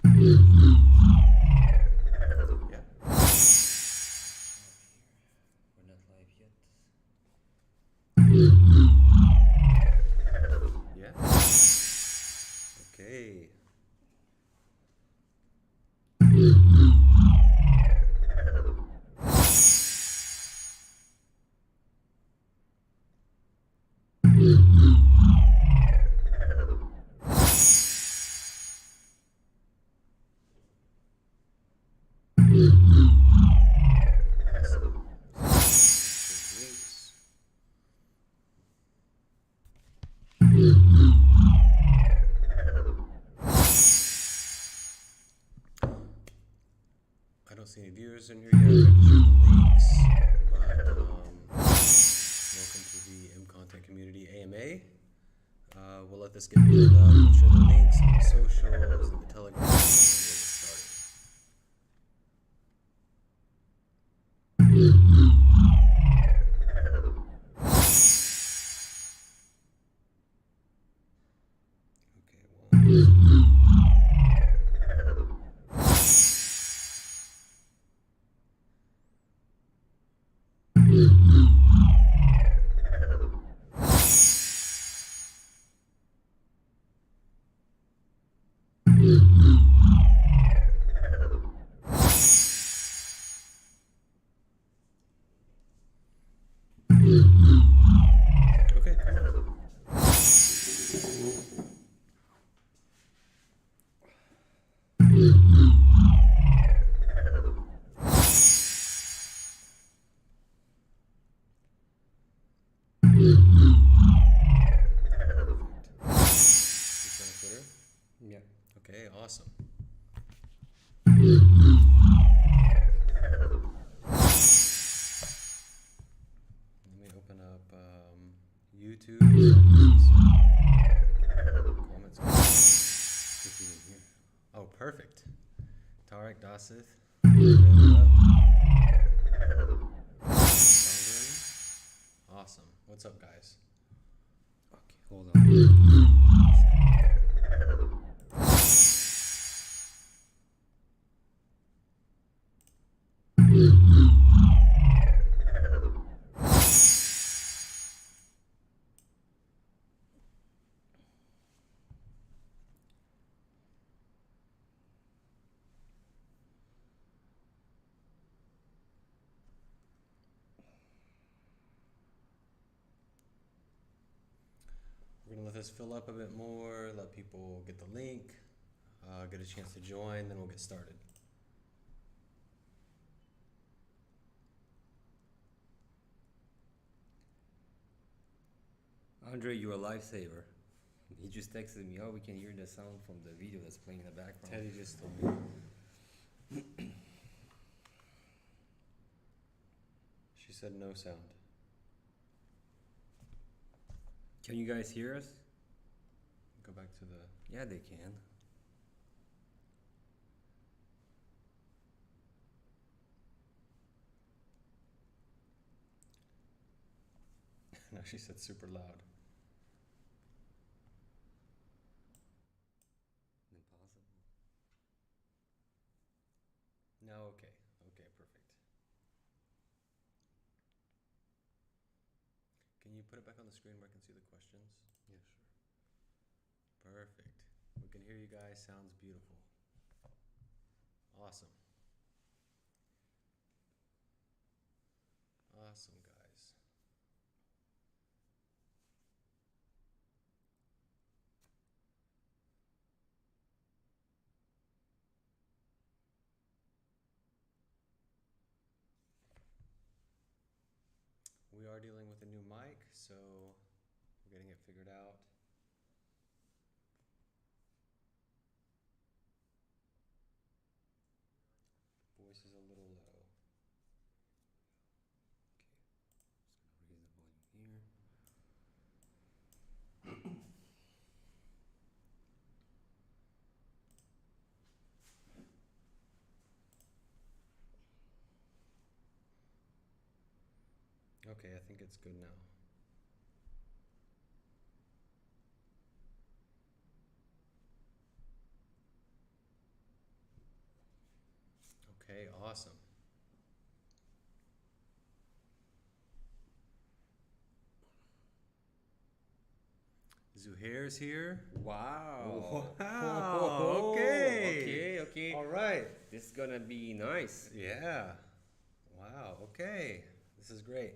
Yeah. We're not live yet. Yeah. Okay. Links. I don't see any viewers in here yet. We have to share the links. But welcome to the MContent Community AMA. We'll let this get built up. We'll share the links on the socials and the Telegram, and we'll get started. Okay, okay, come on. Perfect. You on Twitter? Yeah. Okay, awesome. Let me open up YouTube. Comments. If you didn't hear. Oh, perfect. Tarek Dasith. Awesome. What's up, guys? Okay, hold on. We're gonna let this fill up a bit more, let people get the link, get a chance to join, then we'll get started. Andre, you're a lifesaver. He just texted me, oh, we can hear the sound from the video that's playing in the background. Teddy just told me. She said no sound. Can you guys hear us? Go back to the. Yeah, they can. No, she said super loud. Impossible. No, okay. Okay, perfect. Can you put it back on the screen where I can see the questions? Yeah, sure. Perfect. We can hear you guys. Sounds beautiful. Awesome. Awesome, guys. We are dealing with a new mic, so we're getting it figured out. Voice is a little low. Okay. Just gonna raise the volume here. Okay, I think it's good now. Okay, awesome. Zuhair is here. Wow. Wow. Okay. Okay, okay. All right. This is gonna be nice. Yeah. Wow. Okay. This is great.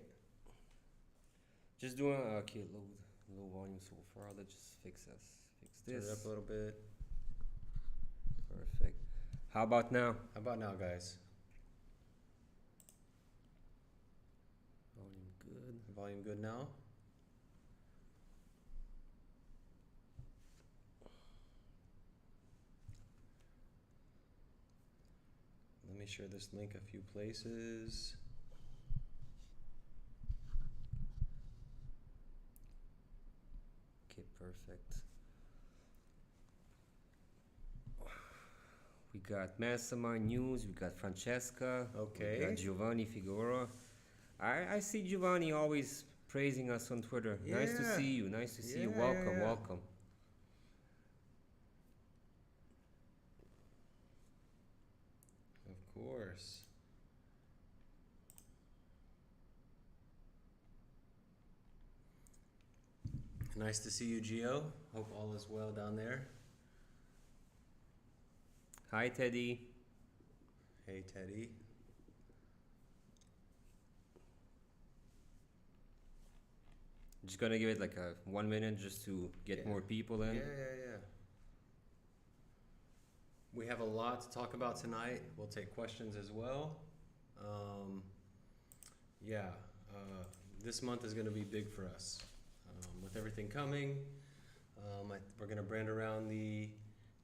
Just doing okay, low volume so far. Let's just fix Turn this. it up a little bit. Perfect. How about now? How about now, guys? Volume good. Volume good now? Let me share this link a few places. Okay, perfect. We got Mastermind News, we got Francesca, Okay. we got Giovanni Figueroa. I see Giovanni always praising us on Twitter. Nice to Yeah. see you, nice to see you. Yeah, Welcome, yeah. welcome. Of course. Nice to see you, Gio. Hope all is well down there. Hi, Teddy. Hey, Teddy. Just gonna give it like a 1 minute just to get Yeah. more people in. Yeah. We have a lot to talk about tonight. We'll take questions as well. Yeah, this month is going to be big for us. With everything coming, we're going to brand around the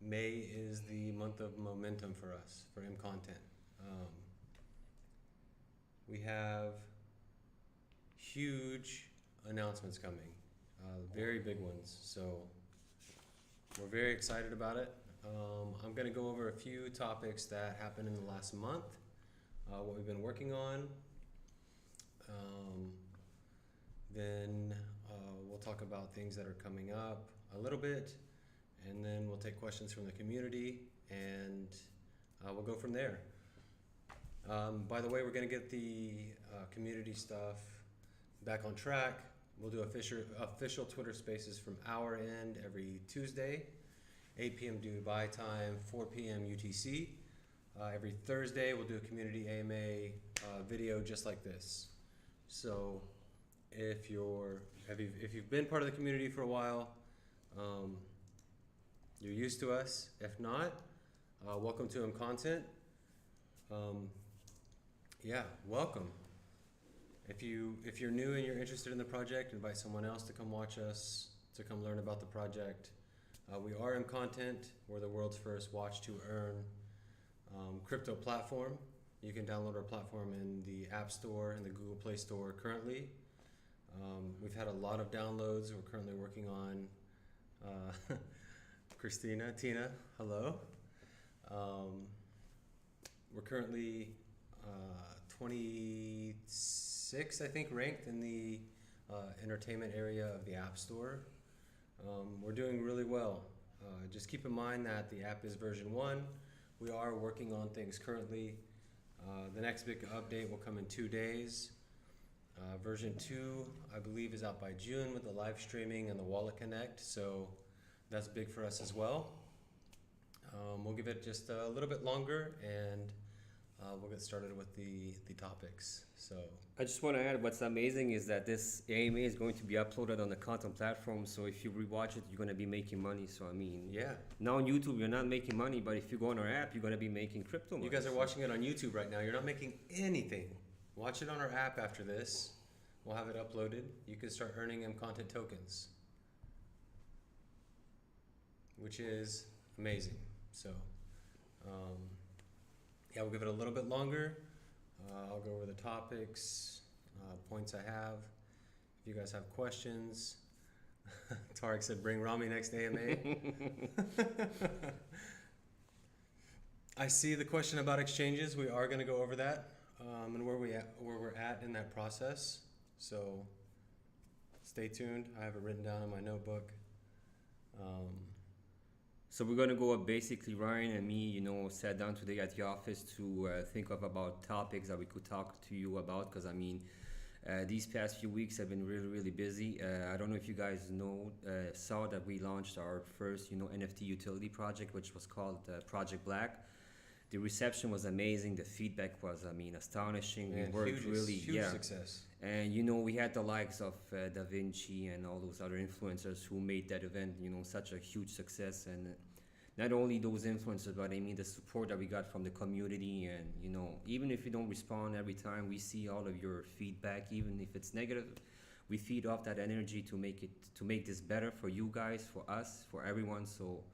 May is the month of momentum for us, for MContent. We have huge announcements coming, very big ones. So we're very excited about it. I'm going to go over a few topics that happened in the last month, what we've been working on. Then we'll talk about things that are coming up a little bit, and then we'll take questions from the community, and we'll go from there. By the way, we're going to get the community stuff back on track. We'll do official Twitter Spaces from our end every Tuesday, 8 p.m. Dubai time, 4 p.m. UTC. Every Thursday, we'll do a community AMA video just like this. So if you've been part of the community for a while, you're used to us. If not, welcome to MContent. Yeah, welcome. If you're new and you're interested in the project, invite someone else to come watch us, to come learn about the project. We are MContent. We're the world's first watch to earn crypto platform. You can download our platform in the App Store and the Google Play Store currently. We've had a lot of downloads. We're currently working on Tina, hello. We're currently 26, I think, ranked in the entertainment area of the App Store. We're doing really well. Just keep in mind that the app is version 1. We are working on things currently. The next big update will come in 2 days. Version 2, I believe, is out by June with the live streaming and the Wallet Connect, so that's big for us as well. We'll give it just a little bit longer, and we'll get started with the topics. So I just want to add, what's amazing is that this AMA is going to be uploaded on the content platform, so if you rewatch it, you're going to be making money. So I mean, yeah, now on YouTube, you're not making money, but if you go on our app, you're going to be making crypto money. you guys are watching it on YouTube right now. You're not making anything. Watch it on our app after this. We'll have it uploaded. You can start earning MContent tokens, which is amazing. So yeah, we'll give it a little bit longer. I'll go over the topics, points I have. If you guys have questions, Tarek said, bring Rami next AMA. I see the question about exchanges. We are going to go over that and where we're at in that process. So stay tuned. I have it written down in my notebook. So we're gonna go up basically Ryan and me, sat down today at the office to think of about topics that we could talk to you about. Because these past few weeks have been really, really busy. I don't know if you guys saw that we launched our first, NFT utility project, which was called Project Black. The reception was amazing. The feedback was, astonishing. Man, We worked huge success. and we had the likes of Da Vinci and all those other influencers who made that event, such a huge success. And not only those influencers, but the support that we got from the community. And even if you don't respond every time, we see all of your feedback, even if it's negative. We feed off that energy to make this better for you guys, for us, for everyone. So,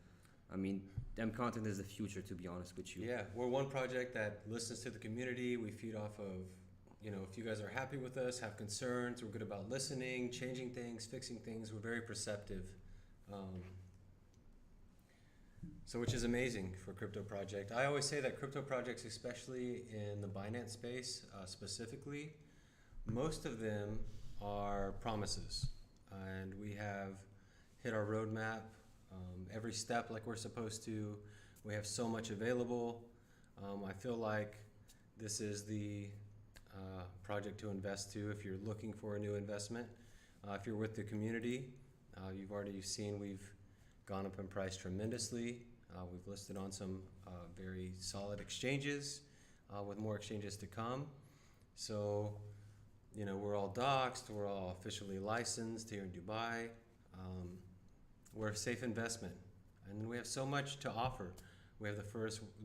MContent is the future, to be honest with you. Yeah, we're one project that listens to the community. We feed off of, if you guys are happy with us, have concerns, we're good about listening, changing things, fixing things. We're very perceptive. So which is amazing for crypto project. I always say that crypto projects, especially in the Binance space specifically, most of them are promises. And we have hit our roadmap every step like we're supposed to. We have so much available. I feel like this is the project to invest to if you're looking for a new investment. If you're with the community, you've already seen we've gone up in price tremendously. We've listed on some very solid exchanges with more exchanges to come. So, we're all doxed, we're all officially licensed here in Dubai. We're a safe investment, and we have so much to offer. We have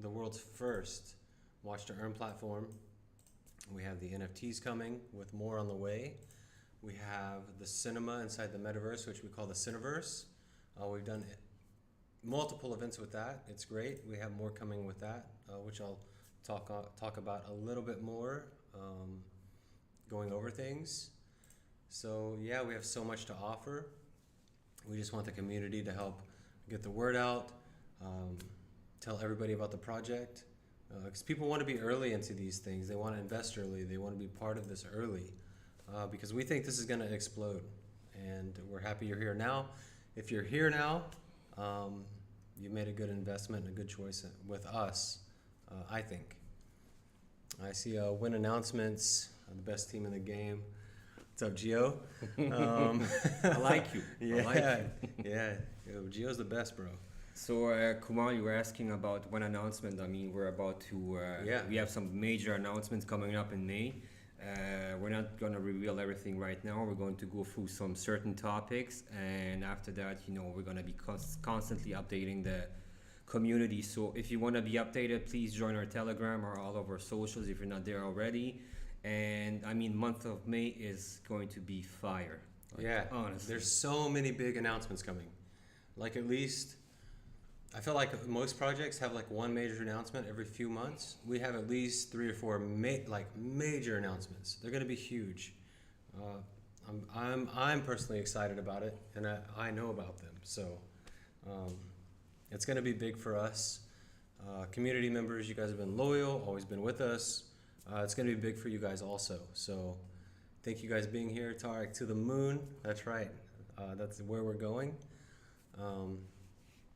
the world's first watch to earn platform. We have the NFTs coming with more on the way. We have the cinema inside the metaverse, which we call the Cineverse. We've done multiple events with that. It's great. We have more coming with that, which I'll talk about a little bit more, going over things. So yeah, we have so much to offer. We just want the community to help get the word out, tell everybody about the project, because people want to be early into these things. They want to invest early. They want to be part of this early, because we think this is going to explode, and we're happy you're here now. If you're here now, you made a good investment and a good choice with us, I think. I see win announcements, the best team in the game. What's up, Gio? I like you. Yeah, I like you. yeah. Yo, Gio's the best, bro. So, Kumar, you were asking about one announcement. We're about to. We have some major announcements coming up in May. We're not going to reveal everything right now. We're going to go through some certain topics, and after that, we're going to be constantly updating the community. So if you want to be updated, please join our Telegram or all of our socials if you're not there already. And month of May is going to be fire. Yeah, honestly. There's so many big announcements coming. Like, at least, I feel like most projects have like one major announcement every few months. We have at least 3 or 4 major announcements. They're going to be huge. I'm personally excited about it, and I know about them. So it's going to be big for us. Community members, you guys have been loyal, always been with us. It's going to be big for you guys also. So thank you guys being here. Tarek, to the moon. That's right. That's where we're going.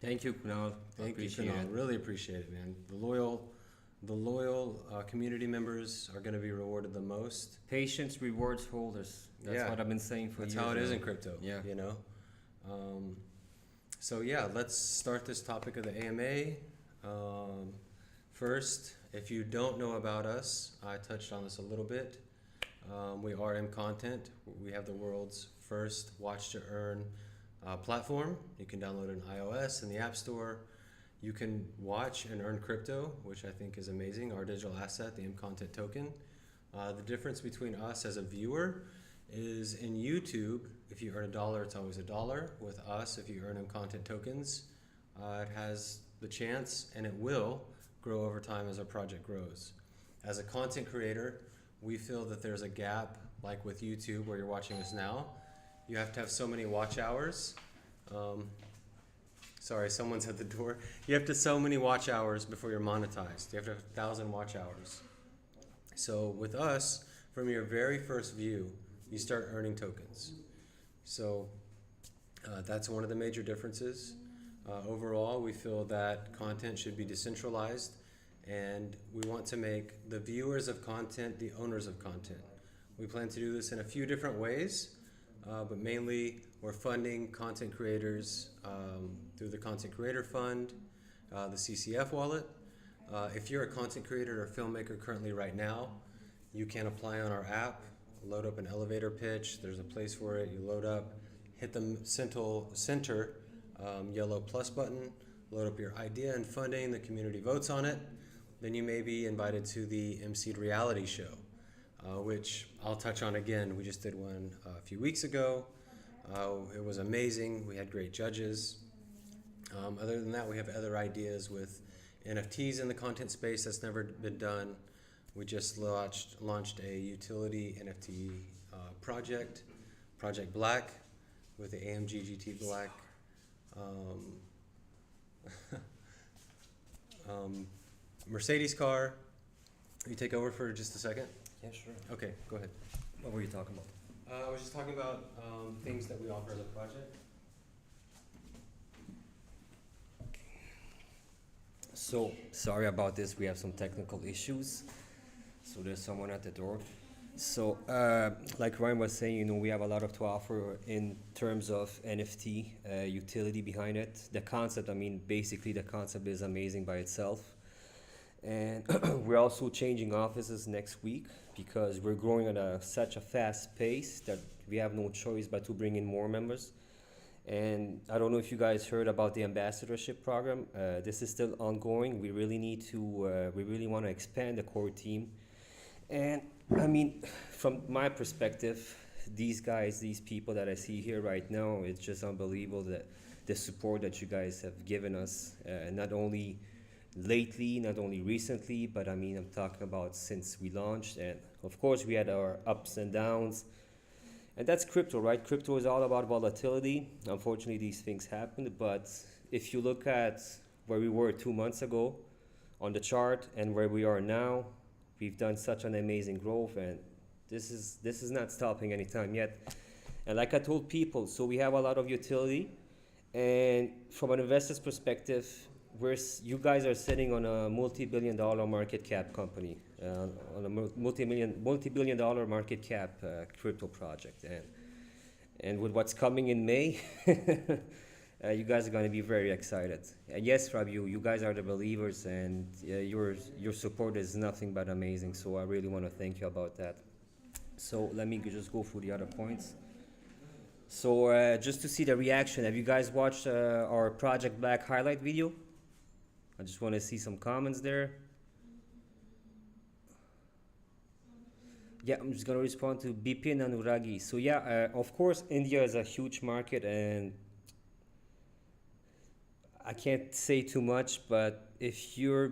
Thank you, Kunal. Thank you, Kunal. Really appreciate it, man. The loyal community members are going to be rewarded the most. Patience rewards holders. That's what I've been saying for years. That's how it is in crypto. Yeah. So yeah, let's start this topic of the AMA. First, if you don't know about us, I touched on this a little bit. We are MContent. We have the world's first watch to earn platform. You can download it on iOS in the App Store. You can watch and earn crypto, which I think is amazing. Our digital asset, the MContent token. The difference between us as a viewer is in YouTube, if you earn $1, it's always $1. With us, if you earn MContent tokens, it has the chance, and it will grow over time as our project grows. As a content creator, we feel that there's a gap, like with YouTube where you're watching us now. You have to have so many watch hours. Sorry, someone's at the door. You have to so many watch hours before you're monetized. You have to have 1,000 watch hours. So with us, from your very first view, you start earning tokens. So that's one of the major differences. Overall, we feel that content should be decentralized, and we want to make the viewers of content the owners of content. We plan to do this in a few different ways, but mainly we're funding content creators through the Content Creator Fund, the CCF wallet. If you're a content creator or filmmaker currently right now, you can apply on our app, load up an elevator pitch. There's a place for it. You load up, hit the center yellow plus button, load up your idea and funding. The community votes on it. Then you may be invited to the MC'd reality show, which I'll touch on again. We just did one a few weeks ago. It was amazing. We had great judges. Other than that, we have other ideas with NFTs in the content space that's never been done. We just launched a utility NFT project, Project Black, with the AMG GT Black. Mercedes car. You take over for just a second? Yeah, sure. Okay, go ahead. What were you talking about? I was just talking about things that we offer as a project. So, sorry about this, we have some technical issues. So there's someone at the door. So, like Ryan was saying, we have a lot to offer in terms of NFT utility behind it. The concept, basically the concept is amazing by itself. And we're also changing offices next week because we're growing at such a fast pace that we have no choice but to bring in more members. And I don't know if you guys heard about the ambassadorship program. This is still ongoing. We really want to expand the core team. And from my perspective, these people that I see here right now, it's just unbelievable that the support that you guys have given us, not only lately, not only recently, but I'm talking about since we launched. And of course, we had our ups and downs. And that's crypto, right? Crypto is all about volatility. Unfortunately, these things happen. But if you look at where we were 2 months ago on the chart and where we are now, we've done such an amazing growth, and this is not stopping anytime yet. And like I told people, so we have a lot of utility, and from an investor's perspective, you guys are sitting on a multi-billion-dollar market cap company, on a multi-billion-dollar market cap crypto project, and with what's coming in May, you guys are going to be very excited. Yes, Fabio, you guys are the believers, and your support is nothing but amazing. So I really want to thank you about that. So let me just go through the other points. So just to see the reaction, have you guys watched our Project Black highlight video? I just want to see some comments there. Yeah, I'm just going to respond to Bipin Anuragi. So yeah, of course, India is a huge market, and I can't say too much, but if you're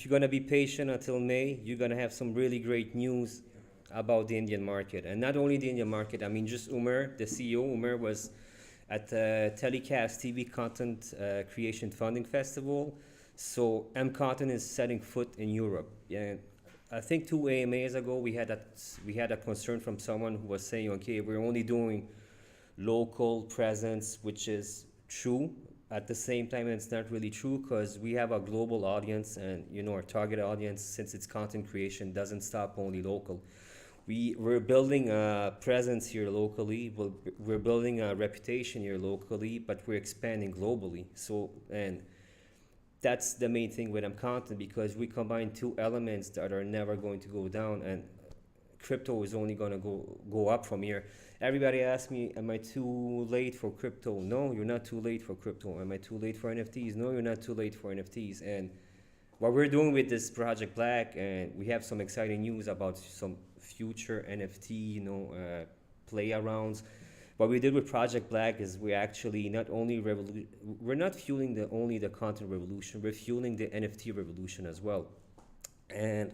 going to be patient until May, you're going to have some really great news about the Indian market. And not only the Indian market, just Umer, the CEO. Umer was at the Telecast TV Content Creation Funding Festival. So MContent is setting foot in Europe. Yeah, I think 2 AMAs ago we had a concern from someone who was saying, okay, we're only doing local presence, which is true. At the same time, it's not really true because we have a global audience, and our target audience, since it's content creation, doesn't stop only local. We're building a presence here locally. We're building a reputation here locally, but we're expanding globally. So, and that's the main thing with MContent, because we combine two elements that are never going to go down, and crypto is only going to go up from here. Everybody asks me, am I too late for crypto? No, you're not too late for crypto. Am I too late for NFTs? No, you're not too late for NFTs. And what we're doing with this Project Black, and we have some exciting news about some future NFT, play arounds. What we did with Project Black is we actually we're not fueling only the content revolution, we're fueling the NFT revolution as well. And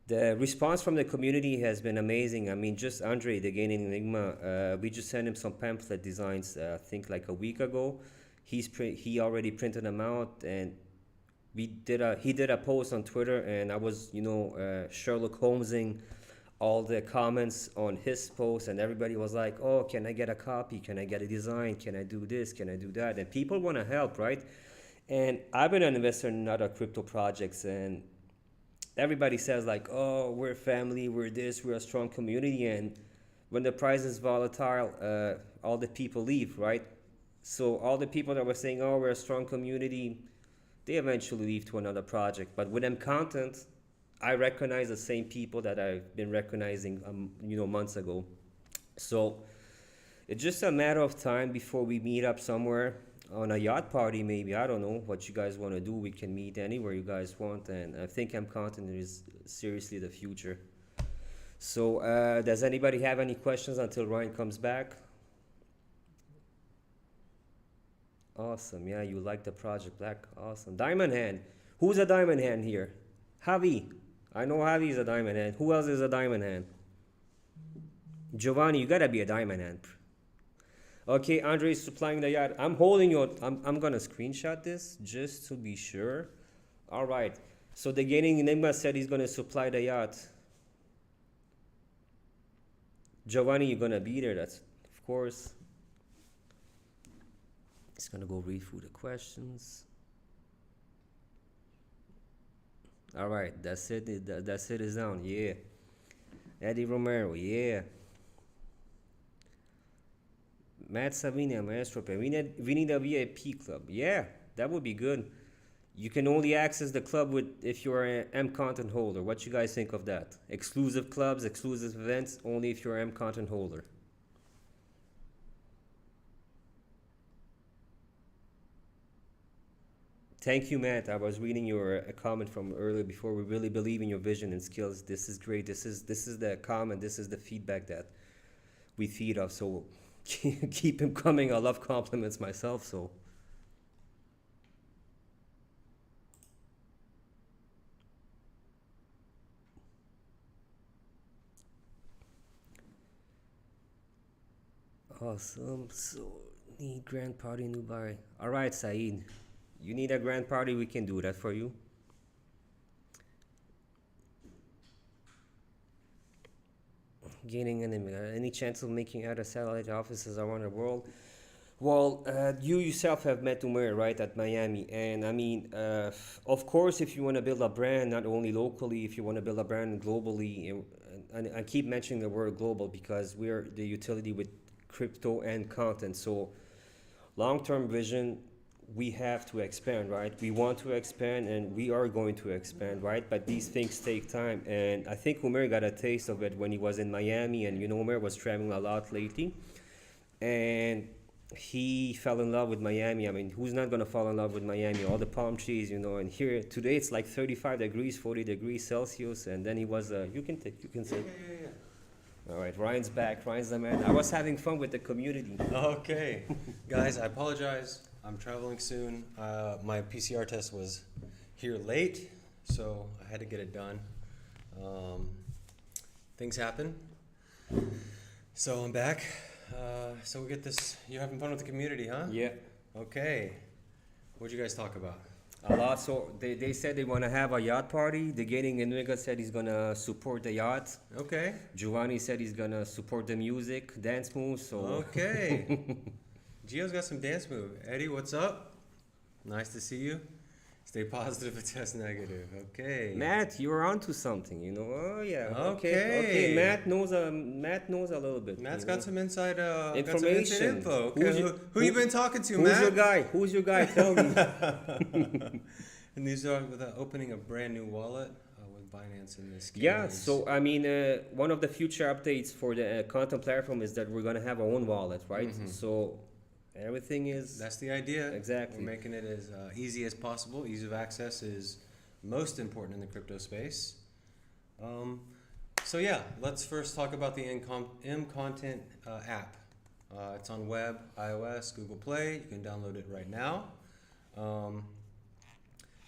the response from the community has been amazing. Just Andre, the Gaining Enigma, we just sent him some pamphlet designs, I think like a week ago. He already printed them out, and he did a post on Twitter, and I was, Sherlock Holmesing all the comments on his post, and everybody was like, oh, can I get a copy? Can I get a design? Can I do this? Can I do that? And people want to help, right? And I've been an investor in other crypto projects, and everybody says like, oh, we're family, we're this, we're a strong community. And when the price is volatile, all the people leave, right? So all the people that were saying, oh, we're a strong community, they eventually leave to another project. But with MContent, I recognize the same people that I've been recognizing, months ago. So it's just a matter of time before we meet up somewhere on a yacht party, maybe. I don't know what you guys want to do. We can meet anywhere you guys want. And I think MContent is seriously the future. So does anybody have any questions until Ryan comes back? Awesome. Yeah, you like the project Black. Awesome. Diamond Hand. Who's a Diamond Hand here? Javi. I know Javi is a Diamond Hand. Who else is a Diamond Hand? Giovanni, you gotta be a Diamond Hand. Okay, Andre is supplying the yacht. I'm holding your. I'm gonna screenshot this just to be sure. All right. So the Gaining Enigma said he's gonna supply the yacht. Giovanni, you're gonna be there. That's of course. Just gonna go read through the questions. All right, that's it. That's it is down. Yeah. Eddie Romero. Yeah. Matt Savina, Maestro. We need a VIP club. Yeah, that would be good. You can only access the club if you're an MContent holder. What you guys think of that? Exclusive clubs, exclusive events, only if you're an MContent holder. Thank you, Matt. I was reading your comment from earlier before. We really believe in your vision and skills. This is great. This is the comment. This is the feedback that we feed off. So keep him coming. I love compliments myself. So. Awesome. So need grand party in Dubai. All right, Saeed. You need a grand party, we can do that for you. Gaining any chance of making other satellite offices around the world? Well, you yourself have met Umair, right, at Miami. And I mean, of course, if you want to build a brand, not only locally, if you want to build a brand globally, and I keep mentioning the word global because we're the utility with crypto and content. So long-term vision, we have to expand, right? We want to expand and we are going to expand, right? But these things take time. And I think Umair got a taste of it when he was in Miami. And Umair was traveling a lot lately. And he fell in love with Miami. I mean, who's not going to fall in love with Miami? All the palm trees, and here today it's like 35 degrees, 40 degrees Celsius. And then he was, you can say. Yeah. All right, Ryan's back. Ryan's the man. I was having fun with the community. Okay. Guys, I apologize. I'm traveling soon. My PCR test was here late, so I had to get it done. Things happen. So I'm back. So we get this. You're having fun with the community, huh? Yeah. Okay. What'd you guys talk about? A lot. So they said they want to have a yacht party. The Gaining Enriga said he's going to support the yacht. Okay. Giovanni said he's going to support the music, dance moves. So. Okay. Gio's got some dance move. Eddie, what's up? Nice to see you. Stay positive and test negative. Okay. Matt, you're onto something, Oh yeah. Okay. Matt knows a little bit. Matt's got some inside information. got some inside info. Okay. Who you been talking to, who's Matt? Who's your guy? Tell me. And these are with opening a brand new wallet with Binance in this case. Yeah. So I mean, one of the future updates for the content platform is that we're gonna have our own wallet, right? Mm-hmm. So. Everything is... That's the idea. Exactly. We're making it as easy as possible. Ease of access is most important in the crypto space. So yeah, let's first talk about the MContent app. It's on web, iOS, Google Play. You can download it right now.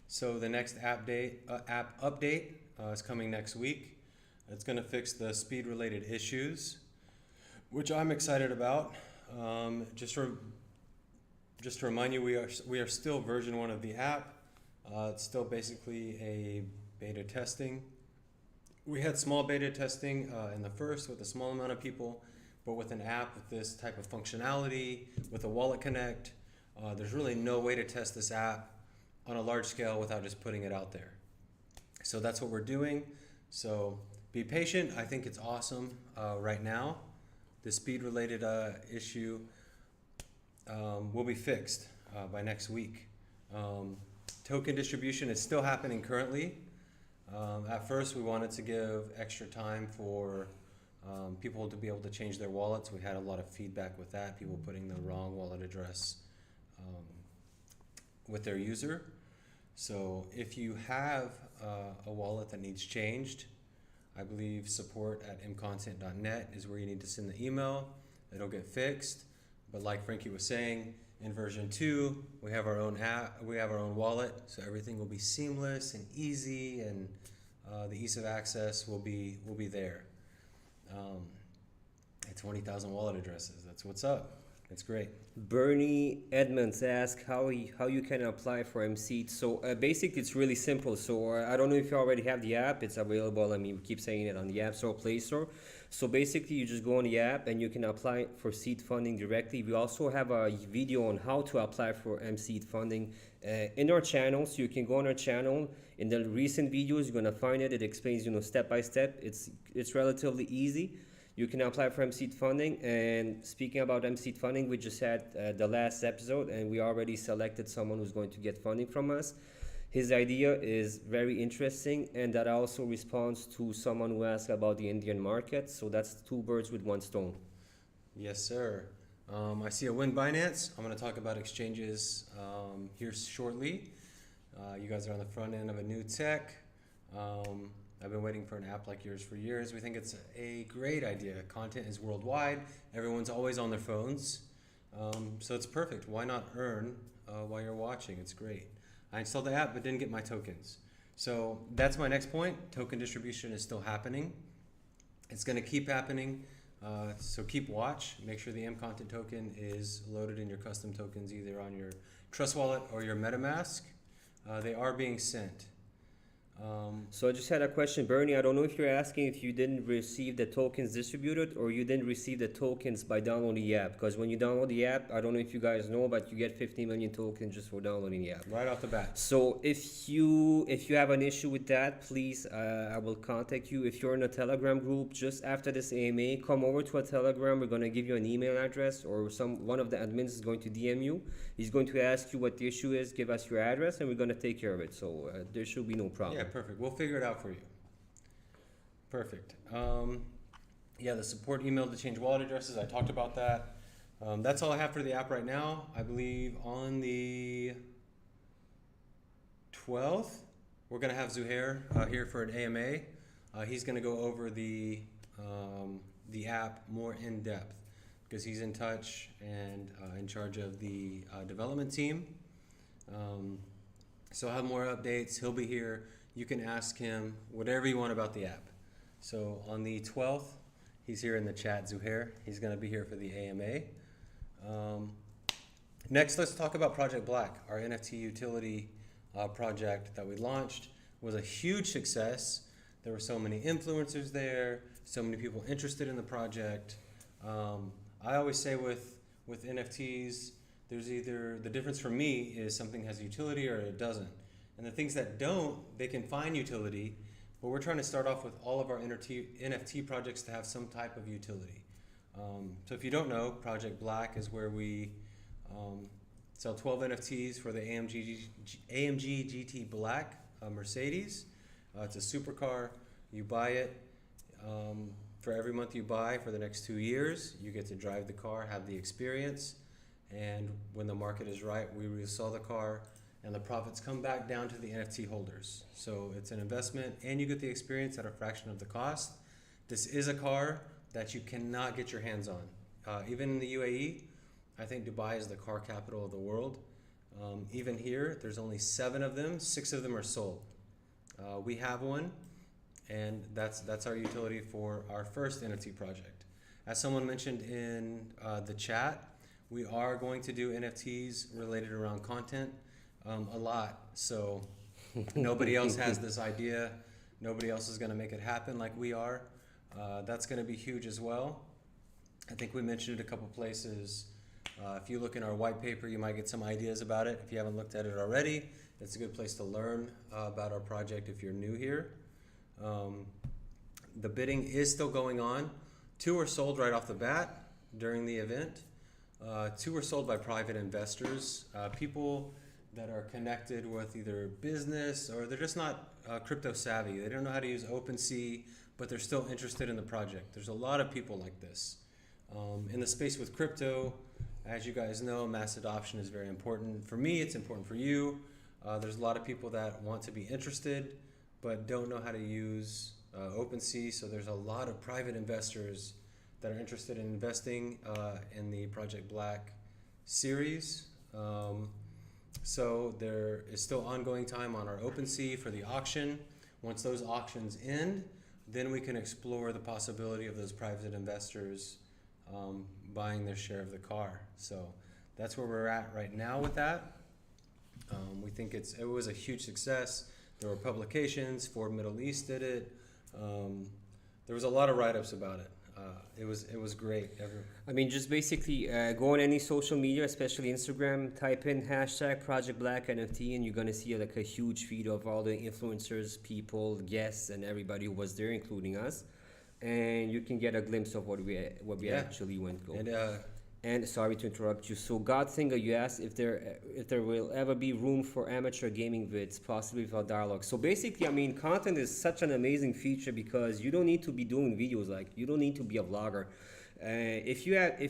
So the next app update is coming next week. It's going to fix the speed-related issues, which I'm excited about. Just to remind you, we are still version 1 of the app. It's still basically a beta testing. We had small beta testing in the first with a small amount of people, but with an app with this type of functionality, with a wallet connect, there's really no way to test this app on a large scale without just putting it out there. So that's what we're doing. So be patient. I think it's awesome right now. The speed related issue will be fixed by next week. Token distribution is still happening currently. At first we wanted to give extra time for people to be able to change their wallets. We had a lot of feedback with that, people putting the wrong wallet address with their user. So if you have a wallet that needs changed, I believe support at MContent.net is where you need to send the email. It'll get fixed. But like Frankie was saying, in version 2, we have our own app, we have our own wallet, so everything will be seamless and easy, and the ease of access will be there. At 20,000 wallet addresses, that's what's up. It's great. Bernie Edmonds asked how you can apply for MC. So basically it's really simple. So I don't know if you already have the app. It's available. I mean, we keep saying it on the App Store, Play Store. So basically you just go on the app and you can apply for seed funding directly. We also have a video on how to apply for MC funding in our channel. So you can go on our channel. In the recent videos, you're gonna find it. It explains, step by step. It's relatively easy. You can apply for MC funding. And speaking about MC funding, we just had the last episode and we already selected someone who's going to get funding from us. His idea is very interesting, and that also responds to someone who asked about the Indian market. So that's 2 birds with 1 stone. Yes, sir. I see a win Binance. I'm going to talk about exchanges here shortly. You guys are on the front end of a new tech. I've been waiting for an app like yours for years. We think it's a great idea. Content is worldwide. Everyone's always on their phones. So it's perfect. Why not earn while you're watching? It's great. I installed the app but didn't get my tokens. So that's my next point. Token distribution is still happening. It's going to keep happening. So keep watch. Make sure the MContent token is loaded in your custom tokens, either on your Trust Wallet or your MetaMask. They are being sent. So I just had a question, Bernie. I don't know if you're asking if you didn't receive the tokens distributed or you didn't receive the tokens by downloading the app. Because when you download the app, I don't know if you guys know, but you get 50 million tokens just for downloading the app. Right off the bat. So if you have an issue with that, please, I will contact you. If you're in a Telegram group, just after this AMA, come over to a Telegram. We're going to give you an email address, or one of the admins is going to DM you. He's going to ask you what the issue is, give us your address, and we're going to take care of it. So there should be no problem. Yeah, perfect. We'll figure it out for you. Perfect. Yeah, the support email to change wallet addresses, I talked about that. That's all I have for the app right now. I believe on the 12th, we're going to have Zuhair here for an AMA. He's going to go over the app more in depth, because he's in touch and in charge of the development team. So I'll have more updates. He'll be here. You can ask him whatever you want about the app. So on the 12th, he's here in the chat, Zuhair. He's going to be here for the AMA. Next, let's talk about Project Black, our NFT utility project that we launched. Was a huge success. There were so many influencers there, so many people interested in the project. I always say with NFTs, there's either, the difference for me is something has utility or it doesn't. And the things that don't, they can find utility, but we're trying to start off with all of our NFT projects to have some type of utility. So if you don't know, Project Black is where we sell 12 NFTs for the AMG GT Black Mercedes. It's a supercar. You buy it. For every month you buy for the next 2 years, you get to drive the car, have the experience, and when the market is right, we resell the car, and the profits come back down to the NFT holders. So it's an investment, and you get the experience at a fraction of the cost. This is a car that you cannot get your hands on. Even in the UAE, I think Dubai is the car capital of the world. Even here, there's only 7 of them, 6 of them are sold. We have one, and that's our utility for our first NFT project. As someone mentioned in the chat, we are going to do NFTs related around content a lot. So nobody else has this idea. Nobody else is going to make it happen like we are. That's going to be huge as well. I think we mentioned it a couple places. If you look in our white paper, you might get some ideas about it. If you haven't looked at it already, it's a good place to learn about our project if you're new here. The bidding is still going on. 2 were sold right off the bat during the event. 2 were sold by private investors, people that are connected with either business or they're just not crypto savvy. They don't know how to use OpenSea, but they're still interested in the project. There's a lot of people like this. In the space with crypto, as you guys know, mass adoption is very important. For me, it's important for you. There's a lot of people that want to be interested, but don't know how to use OpenSea. So there's a lot of private investors that are interested in investing in the Project Black series. So there is still ongoing time on our OpenSea for the auction. Once those auctions end, then we can explore the possibility of those private investors buying their share of the car. So that's where we're at right now with that. We think it was a huge success. There were publications, Ford Middle East did it. There was a lot of write-ups about it. It was great. I mean, just basically go on any social media, especially Instagram, type in hashtag Project Black NFT, and you're gonna see like a huge feed of all the influencers, people, guests, and everybody who was there, including us, and you can get a glimpse of what we actually went through. And sorry to interrupt you. So Godfinger, you asked if there will ever be room for amateur gaming vids, possibly without dialogue. So basically, I mean, content is such an amazing feature because you don't need to be doing videos. Like, you don't need to be a vlogger. If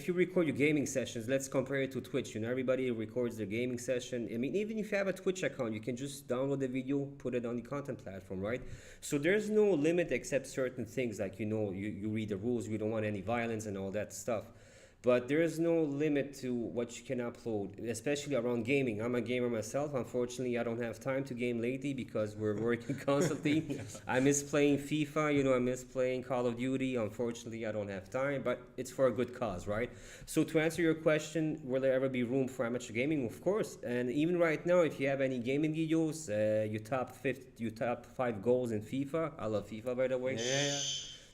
you record your gaming sessions, let's compare it to Twitch. You know, everybody records their gaming session. I mean, even if you have a Twitch account, you can just download the video, put it on the content platform, right? So there's no limit except certain things, like, you know, you read the rules. We don't want any violence and all that stuff. But there is no limit to what you can upload, especially around gaming. I'm a gamer myself. Unfortunately, I don't have time to game lately because we're working constantly. Yes. I miss playing FIFA, you know, I miss playing Call of Duty. Unfortunately, I don't have time, but it's for a good cause, right? So to answer your question, will there ever be room for amateur gaming? Of course. And even right now, if you have any gaming videos, your top 5 goals in FIFA. I love FIFA, by the way. Yeah.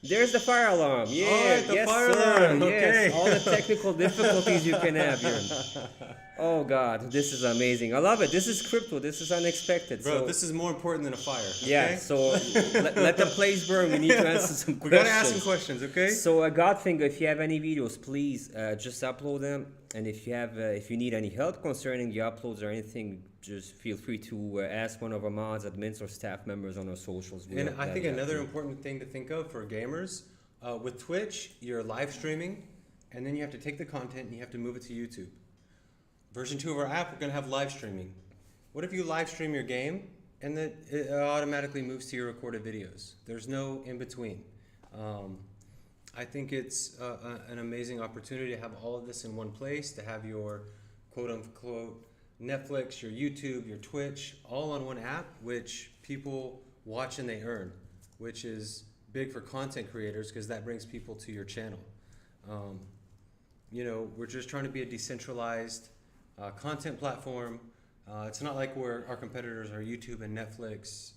There's the fire alarm. Yeah, right, the fire alarm. Okay. Yes, all the technical difficulties you can have here. Oh God, this is amazing. I love it. This is crypto. This is unexpected. Bro, this is more important than a fire. Okay? Yeah. So let the place burn. We need to answer some questions. We gotta ask some questions, okay? So Godfinger, if you have any videos, please just upload them. And if you need any help concerning the uploads or anything, just feel free to ask one of our mods, admins, or staff members on our socials. And I think another important thing to think of for gamers, with Twitch, you're live streaming, and then you have to take the content and you have to move it to YouTube. Version 2 of our app, we're going to have live streaming. What if you live stream your game and then it automatically moves to your recorded videos? There's no in between. I think it's an amazing opportunity to have all of this in one place, to have your quote-unquote Netflix, your YouTube, your Twitch, all on one app, which people watch and they earn, which is big for content creators because that brings people to your channel. You know, we're just trying to be a decentralized content platform. It's not like our competitors are YouTube and Netflix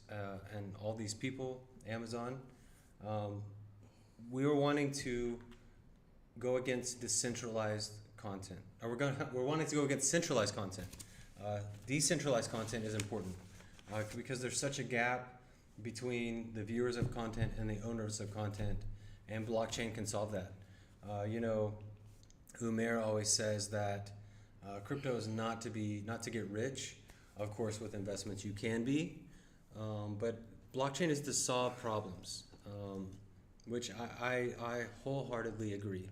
and all these people, Amazon. We were wanting to go against decentralized content, or we're wanting to go against centralized content. Decentralized content is important because there's such a gap between the viewers of content and the owners of content, and blockchain can solve that. You know, Umair always says that crypto is not to get rich. Of course, with investments you can be, but blockchain is to solve problems, which I wholeheartedly agree.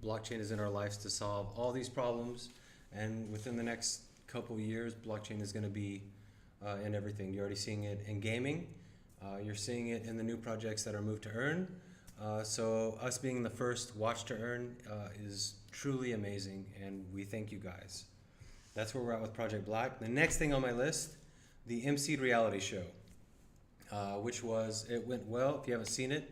Blockchain is in our lives to solve all these problems, and within the next couple years, blockchain is going to be in everything. You're already seeing it in gaming. You're seeing it in the new projects that are Move to Earn. So us being the first watch to earn is truly amazing, and we thank you guys. That's where we're at with Project Black. The next thing on my list, the MC reality show, it went well. If you haven't seen it,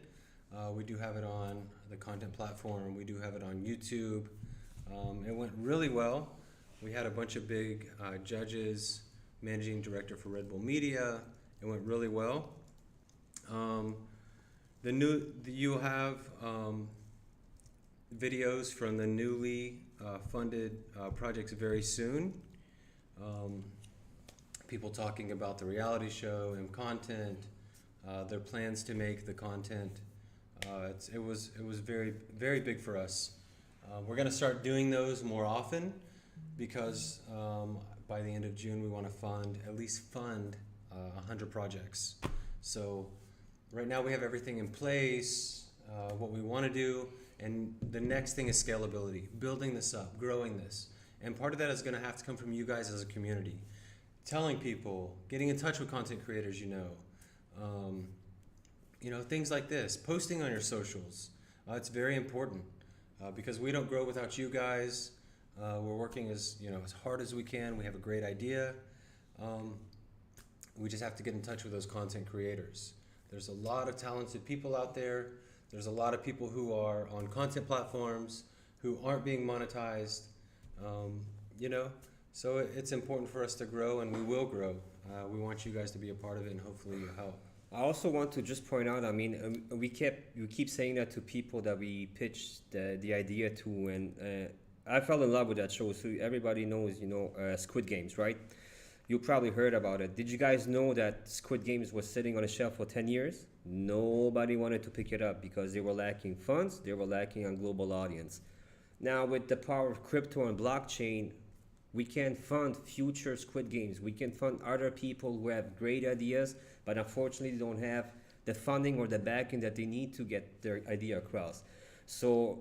we do have it on the content platform. We do have it on YouTube. It went really well. We had a bunch of big judges, managing director for Red Bull Media. It went really well. You'll have videos from the newly funded projects very soon. People talking about the reality show, MContent, their plans to make the content. It was very, very big for us. We're going to start doing those more often because by the end of June we want to at least fund 100 projects. So right now we have everything in place, what we want to do, and the next thing is scalability, building this up, growing this. And part of that is going to have to come from you guys as a community. Telling people, getting in touch with content creators things like this, posting on your socials. It's very important because we don't grow without you guys. We're working as hard as we can. We have a great idea. We just have to get in touch with those content creators. There's a lot of talented people out there. There's a lot of people who are on content platforms who aren't being monetized, So it's important for us to grow, and we will grow. We want you guys to be a part of it, and hopefully you help. I also want to just point out, we keep saying that to people that we pitched the idea to, and I fell in love with that show. So everybody knows, Squid Games, right? You probably heard about it. Did you guys know that Squid Games was sitting on a shelf for 10 years? Nobody wanted to pick it up because they were lacking funds, they were lacking a global audience. Now with the power of crypto and blockchain, we can fund future Squid Games. We can fund other people who have great ideas, but unfortunately don't have the funding or the backing that they need to get their idea across. So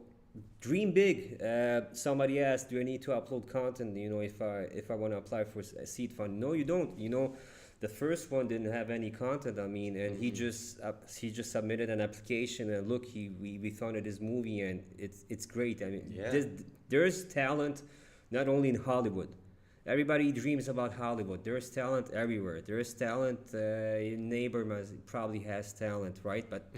dream big. Somebody asked, do I need to upload content, if I want to apply for a seed fund? No, you don't. The first one didn't have any content, and he just submitted an application, and look, we funded his movie, and it's great. There's talent not only in Hollywood. Everybody dreams about Hollywood. There's talent everywhere. There's talent. Your neighbor probably has talent, right? But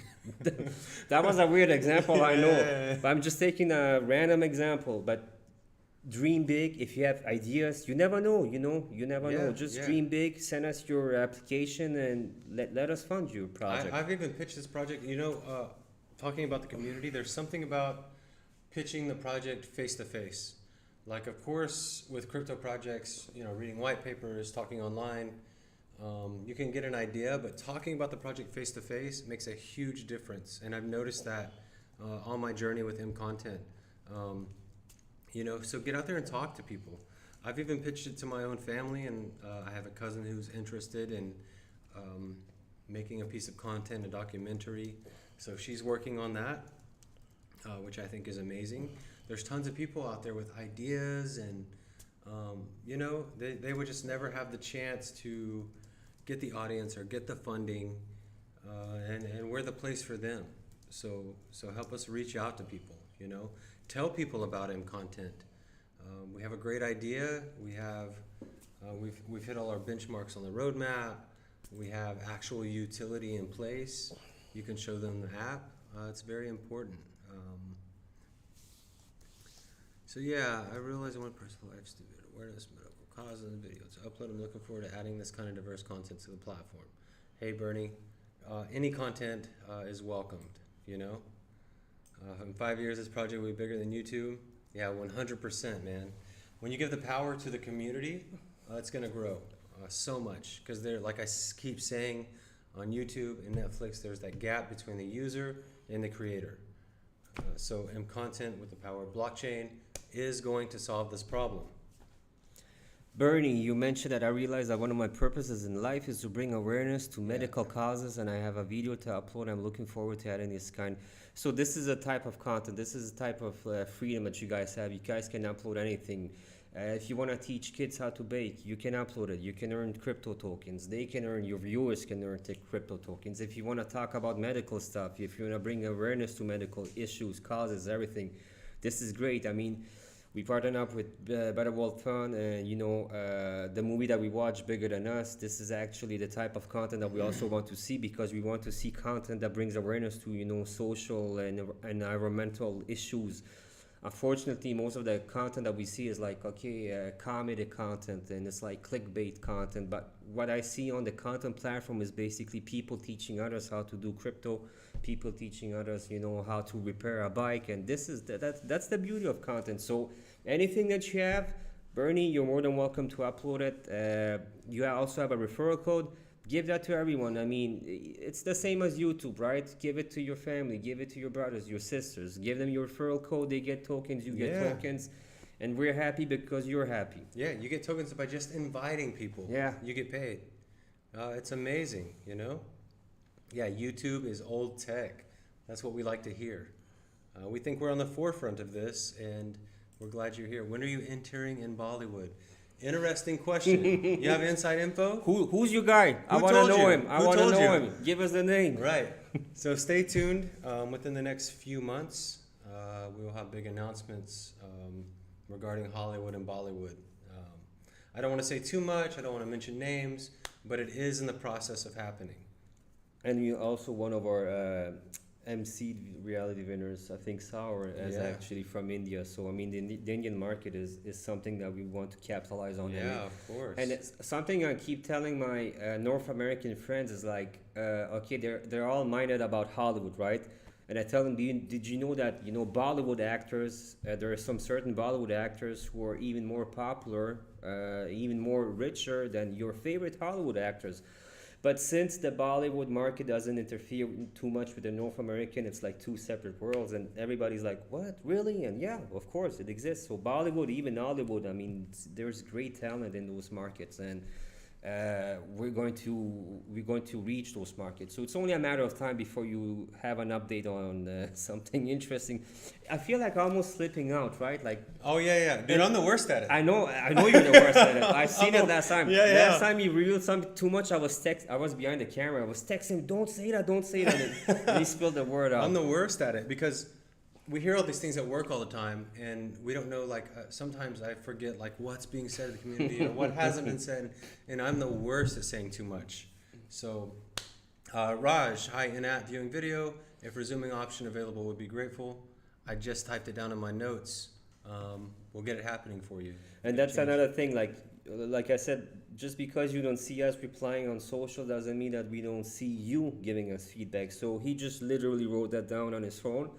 that was a weird example, I know. But I'm just taking a random example. But dream big. If you have ideas, you never know. You never know. Just dream big. Send us your application and let us fund your project. I've even pitched this project. Talking about the community, there's something about pitching the project face to face. Like, of course, with crypto projects, reading white papers, talking online, you can get an idea, but talking about the project face to face makes a huge difference. And I've noticed that on my journey with MContent. So get out there and talk to people. I've even pitched it to my own family, and I have a cousin who's interested in making a piece of content, a documentary. So she's working on that, which I think is amazing. There's tons of people out there with ideas, and they would just never have the chance to get the audience or get the funding, and we're the place for them. So help us reach out to people. Tell people about MContent. We have a great idea. We've hit all our benchmarks on the roadmap. We have actual utility in place. You can show them the app. It's very important. I realize I want personal life student awareness, medical causes, and videos to upload. I'm looking forward to adding this kind of diverse content to the platform. Hey, Bernie, any content is welcomed, In 5 years, this project will be bigger than YouTube. Yeah, 100%, man. When you give the power to the community, it's going to grow so much. Because like I keep saying, on YouTube and Netflix, there's that gap between the user and the creator. So MContent with the power of blockchain is going to solve this problem. Bernie, you mentioned that I realized that one of my purposes in life is to bring awareness to medical causes, and I have a video to upload. I'm looking forward to adding this kind. So this is a type of content. This is a type of freedom that you guys have. You guys can upload anything. If you want to teach kids how to bake, you can upload it. You can earn crypto tokens. They can earn, your viewers can earn crypto tokens. If you want to talk about medical stuff, if you want to bring awareness to medical issues, causes, everything, this is great. We partnered up with Better World Fund, and the movie that we watch, Bigger Than Us, this is actually the type of content that we also want to see, because we want to see content that brings awareness to social and environmental issues. unfortunately, most of the content that we see is like, okay, comedy content, and it's like clickbait content. But what I see on the content platform is basically people teaching others how to do crypto, people teaching others, how to repair a bike, and that's the beauty of content. So anything that you have, Bernie, you're more than welcome to upload it. You also have a referral code. Give that to everyone. I mean, it's the same as YouTube, right? Give it to your family, give it to your brothers, your sisters. Give them your referral code. They get tokens, you get tokens. And we're happy because you're happy. Yeah, you get tokens by just inviting people. Yeah. You get paid. It's amazing, Yeah, YouTube is old tech. That's what we like to hear. We think we're on the forefront of this, and we're glad you're here. When are you entering in Bollywood? Interesting question. You have inside info? Who's your guy? I want to know him. I want to know him. Give us the name. Right. So stay tuned. Within the next few months, we will have big announcements regarding Hollywood and Bollywood. I don't want to say too much. I don't want to mention names, but it is in the process of happening. And you also one of our MC reality winners, I think Sour, is actually from India. So I mean, the Indian market is something that we want to capitalize on. Yeah, of course. And it's something I keep telling my North American friends is like, okay, they're all minded about Hollywood, right? And I tell them, did you know that Bollywood actors? There are some certain Bollywood actors who are even more popular, even more richer than your favorite Hollywood actors. But since the Bollywood market doesn't interfere too much with the North American, it's like two separate worlds, and everybody's like, what, really? And yeah, of course, it exists. So Bollywood, even Hollywood, I mean, there's great talent in those markets, and we're going to reach those markets. So it's only a matter of time before you have an update on something interesting. I feel like almost slipping out, right? Like, oh yeah, dude, I'm the worst at it. I know you're the worst at it. I've seen it last time. Yeah. Last time you revealed something too much, I was behind the camera. I was texting, don't say that. And he spilled the word out. I'm the worst at it because we hear all these things at work all the time, and we don't know, sometimes I forget, what's being said in the community or what hasn't been said, and I'm the worst at saying too much. So, Raj, hi, in-app viewing video. If resuming option available, would be grateful. I just typed it down in my notes. We'll get it happening for you. And that's another thing, like I said, just because you don't see us replying on social doesn't mean that we don't see you giving us feedback. So he just literally wrote that down on his phone.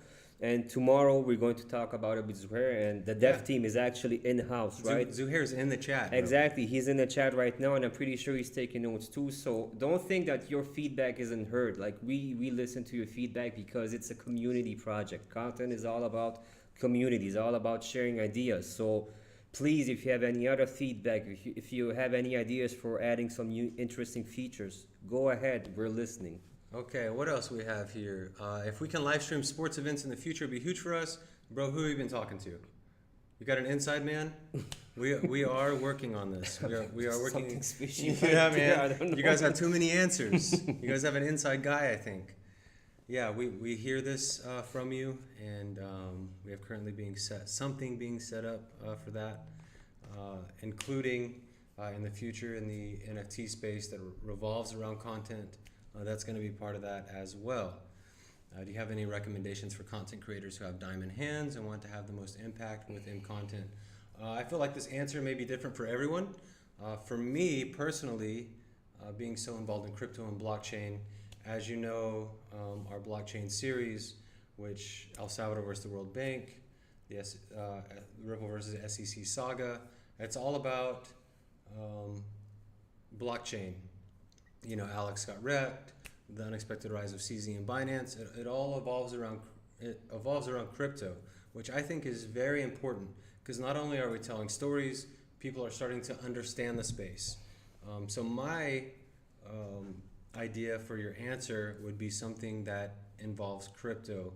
And tomorrow we're going to talk about it with Zuhair, and the dev team is actually in-house, right? Zuhair's in the chat. Bro. Exactly, he's in the chat right now, and I'm pretty sure he's taking notes too. So don't think that your feedback isn't heard. We listen to your feedback because it's a community project. Content is all about community, it's all about sharing ideas. So please, if you have any other feedback, if you have any ideas for adding some new interesting features, go ahead, we're listening. Okay, what else we have here? If we can live stream sports events in the future, it'd be huge for us. Bro, who have you been talking to? You got an inside man? We are working on this. We are working. Something fishy. Yeah, man. You guys have too many answers. You guys have an inside guy, I think. Yeah, we hear this from you, and we have currently something being set up for that, including in the future in the NFT space that revolves around content. That's going to be part of that as well. Do you have any recommendations for content creators who have diamond hands and want to have the most impact with MContent? I feel like this answer may be different for everyone. For me personally, being so involved in crypto and blockchain, as you know, our blockchain series, which El Salvador versus the World Bank, the Ripple versus SEC saga, it's all about blockchain. Alex got wrecked, the unexpected rise of CZ and Binance. It all evolves around crypto, which I think is very important because not only are we telling stories, people are starting to understand the space. So my idea for your answer would be something that involves crypto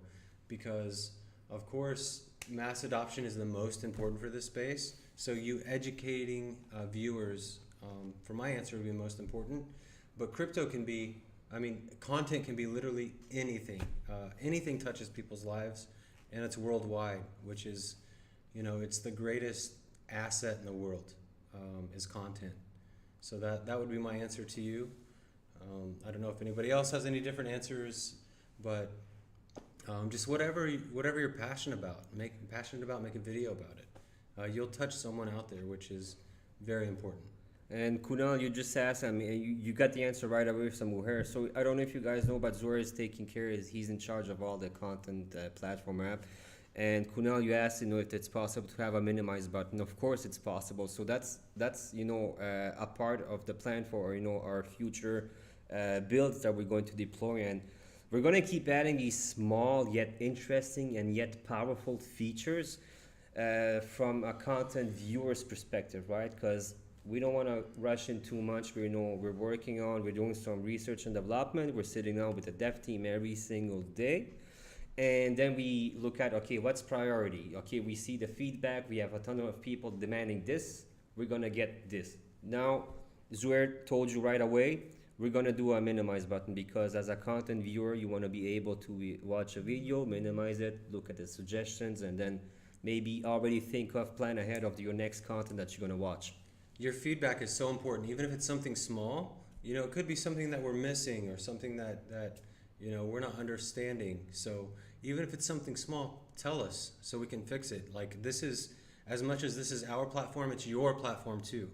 because, of course, mass adoption is the most important for this space. So you educating viewers, for my answer, would be most important. But crypto can be, content can be literally anything. Anything touches people's lives, and it's worldwide, which is, it's the greatest asset in the world, is content. So that would be my answer to you. I don't know if anybody else has any different answers, but Just whatever you're passionate about. Make a video about it. You'll touch someone out there, which is very important. And Kunal, you just asked, I mean, you got the answer right away from Zuhair. So I don't know if you guys know, but Zuhair is taking care, he's in charge of all the content platform app. And Kunal, you asked, if it's possible to have a minimize button. Of course, it's possible. So that's a part of the plan for our future builds that we're going to deploy, and we're going to keep adding these small yet interesting and yet powerful features from a content viewer's perspective, right? Because we don't want to rush in too much. We're doing some research and development. We're sitting down with the dev team every single day. And then we look at, okay, what's priority? Okay, we see the feedback. We have a ton of people demanding this. We're going to get this. Now, Zuhair told you right away, we're going to do a minimize button, because as a content viewer, you want to be able to watch a video, minimize it, look at the suggestions, and then maybe already plan ahead of your next content that you're going to watch. Your feedback is so important, even if it's something small. It could be something that we're missing or something that we're not understanding. So even if it's something small, tell us so we can fix it. Like, this is, as much as this is our platform, it's your platform too.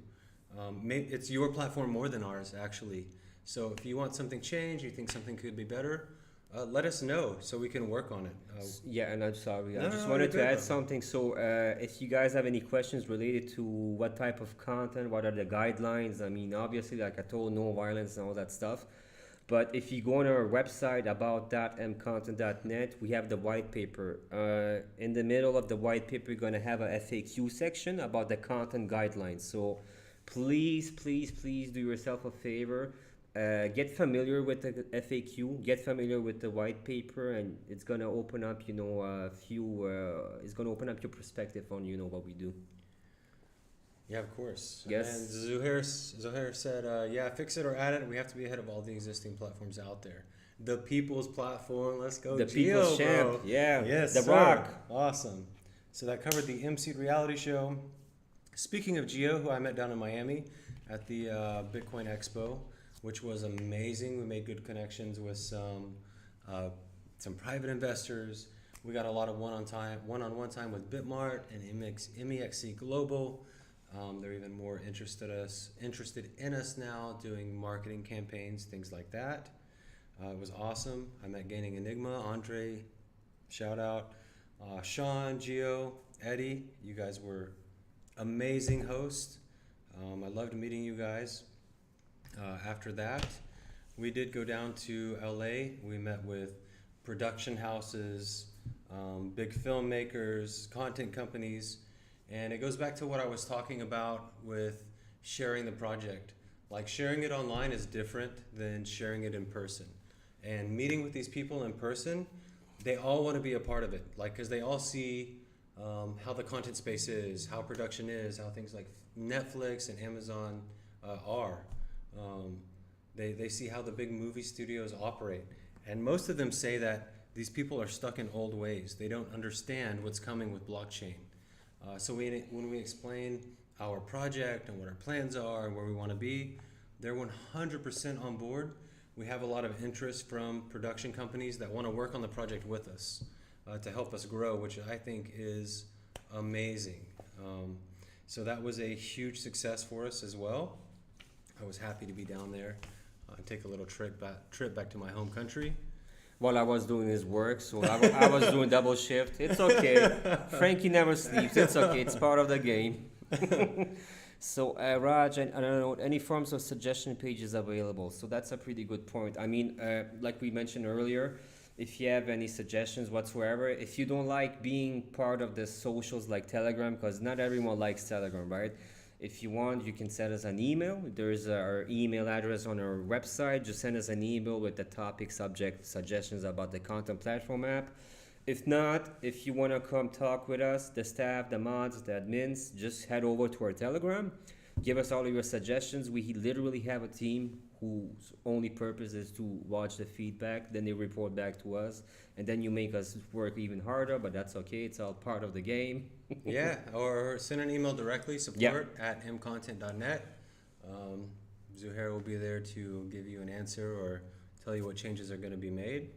It's your platform more than ours, actually. So if you want something changed, you think something could be better, let us know so we can work on it. Yeah, and I'm sorry. I just wanted to add something. So if you guys have any questions related to what type of content, what are the guidelines? I mean, obviously, like I told, no violence and all that stuff. But if you go on our website about.mcontent.net, we have the white paper. In the middle of the white paper, we're going to have a FAQ section about the content guidelines. So please do yourself a favor. Get familiar with the FAQ, get familiar with the white paper, and it's gonna open up, it's gonna open up your perspective on, what we do. Yeah, of course. Yes. And Zuhair said, fix it or add it. We have to be ahead of all the existing platforms out there. The people's platform. Let's go. The people's champ. Bro. Yeah. Yes. The sir. Rock. Awesome. So that covered the MC reality show. Speaking of Gio, who I met down in Miami at the Bitcoin Expo, which was amazing. We made good connections with some private investors. We got a lot of one-on-one time with Bitmart and MEXC Global. They're even more interested in us now, doing marketing campaigns, things like that. It was awesome. I met Gaining Enigma, Andre, shout out, Sean, Gio, Eddie. You guys were amazing hosts. I loved meeting you guys. After that, we did go down to LA. We met with production houses, big filmmakers, content companies, and it goes back to what I was talking about with sharing the project. Like, sharing it online is different than sharing it in person. And meeting with these people in person, they all want to be a part of it, like, because they all see how the content space is, how production is, how things like Netflix and Amazon are. They see how the big movie studios operate, and most of them say that these people are stuck in old ways. They don't understand what's coming with blockchain. So when we explain our project and what our plans are and where we want to be, they're 100% on board. We have a lot of interest from production companies that want to work on the project with us to help us grow, which I think is amazing. So that was a huge success for us as well. I was happy to be down there and take a little trip back to my home country. While I was doing his work, so I was doing double shift. It's okay. Frankie never sleeps. It's okay. It's part of the game. So Raj, I don't know, any forms of suggestion pages available. So that's a pretty good point. I mean, like we mentioned earlier, if you have any suggestions whatsoever, if you don't like being part of the socials like Telegram, because not everyone likes Telegram, right? If you want, you can send us an email. There's our email address on our website. Just send us an email with the topic, subject, suggestions about the content platform app. If not, if you want to come talk with us, the staff, the mods, the admins, just head over to our Telegram. Give us all of your suggestions. We literally have a team whose only purpose is to watch the feedback. Then they report back to us. And then you make us work even harder, but that's okay. It's all part of the game. Yeah, or send an email directly, support@mcontent.net. Zuhair will be there to give you an answer or tell you what changes are going to be made.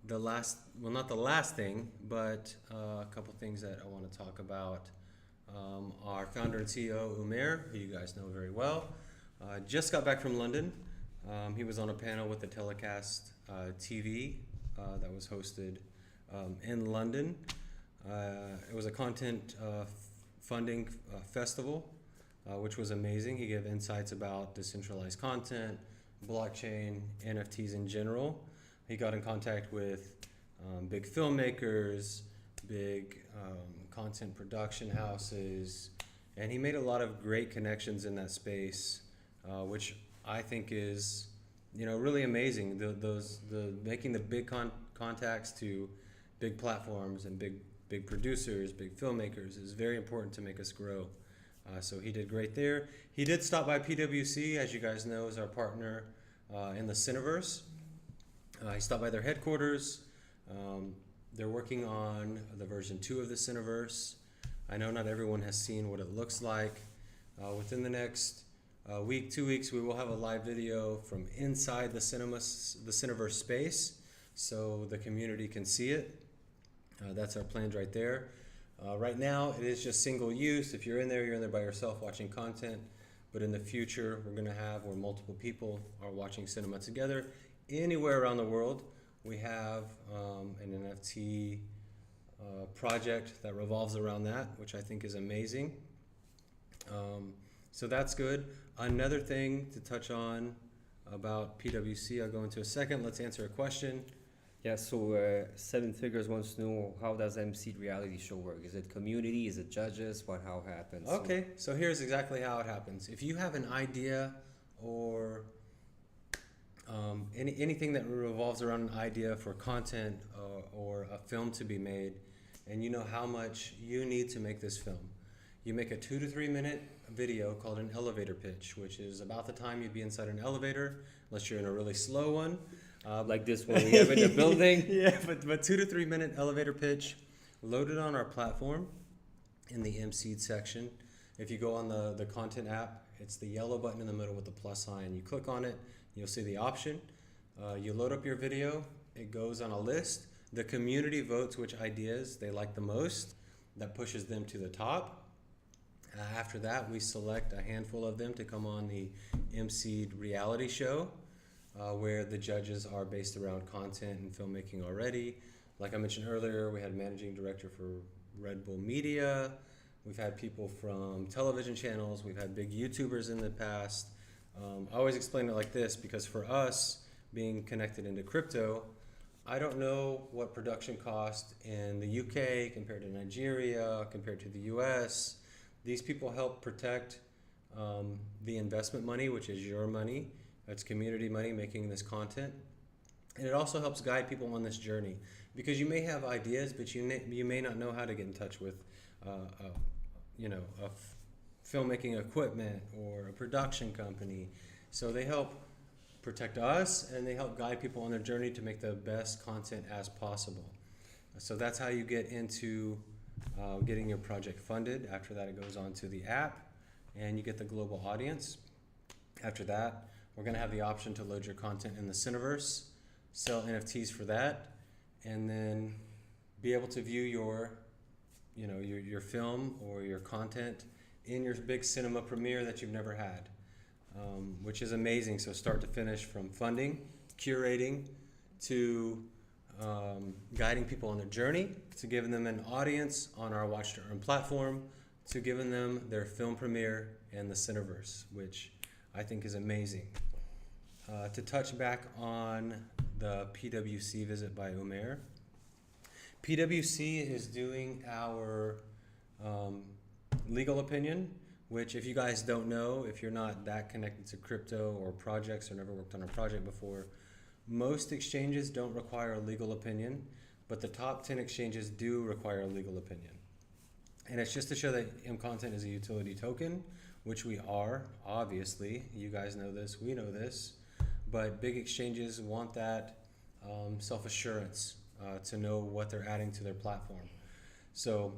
not the last thing, but a couple things that I want to talk about. Our founder and CEO, Umair, who you guys know very well, just got back from London. He was on a panel with the Telecast TV that was hosted in London. It was a content funding festival, which was amazing. He gave insights about decentralized content, blockchain, NFTs in general. He got in contact with big filmmakers, big content production houses, and he made a lot of great connections in that space, which I think is, really amazing. Making the big contacts to big platforms and big producers, big filmmakers is very important to make us grow. So he did great there. He did stop by PwC, as you guys know, is our partner in the Cineverse. He stopped by their headquarters. They're working on the version 2 of the Cineverse. I know not everyone has seen what it looks like. Within the next week, 2 weeks, we will have a live video from inside the Cineverse space, so the community can see it. That's our plans right there. Right now, it is just single use. If you're in there by yourself watching content. But in the future, we're going to have where multiple people are watching cinema together. Anywhere around the world, we have an NFT project that revolves around that, which I think is amazing. So that's good. Another thing to touch on about PwC, I'll go into a second. Let's answer a question. Yeah, so Seven Figures wants to know, how does MC reality show work? Is it community? Is it judges? How happens? Okay, so here's exactly how it happens. If you have an idea or anything that revolves around an idea for content or a film to be made, and you know how much you need to make this film, you make a 2 to 3 minute video called an elevator pitch, which is about the time you'd be inside an elevator, unless you're in a really slow one. Like this one we have in the building. Yeah, but 2 to 3 minute elevator pitch, loaded on our platform in the MC'd section. If you go on the content app, it's the yellow button in the middle with the plus sign. You click on it, you'll see the option. You load up your video, it goes on a list. The community votes which ideas they like the most. That pushes them to the top. After that, we select a handful of them to come on the MC'd reality show, where the judges are based around content and filmmaking already. Like I mentioned earlier, we had managing director for Red Bull Media. We've had people from television channels. We've had big YouTubers in the past. I always explain it like this, because for us, being connected into crypto, I don't know what production cost in the UK compared to Nigeria, compared to the US. These people help protect the investment money, which is your money. It's community money making this content. And it also helps guide people on this journey, because you may have ideas, but you may not know how to get in touch with filmmaking equipment or a production company. So they help protect us, and they help guide people on their journey to make the best content as possible. So that's how you get into getting your project funded. After that, it goes on to the app, and you get the global audience. After that, we're going to have the option to load your content in the Cineverse, sell NFTs for that, and then be able to view your film or your content in your big cinema premiere that you've never had, which is amazing. So start to finish, from funding, curating, to guiding people on their journey, to giving them an audience on our Watch to Earn platform, to giving them their film premiere in the Cineverse, which I think is amazing. To touch back on the PwC visit by Umair, PwC is doing our legal opinion, which, if you guys don't know, if you're not that connected to crypto or projects or never worked on a project before, most exchanges don't require a legal opinion, but the top 10 exchanges do require a legal opinion. And it's just to show that MContent is a utility token, which we are, obviously. You guys know this, we know this. But big exchanges want that self-assurance to know what they're adding to their platform. So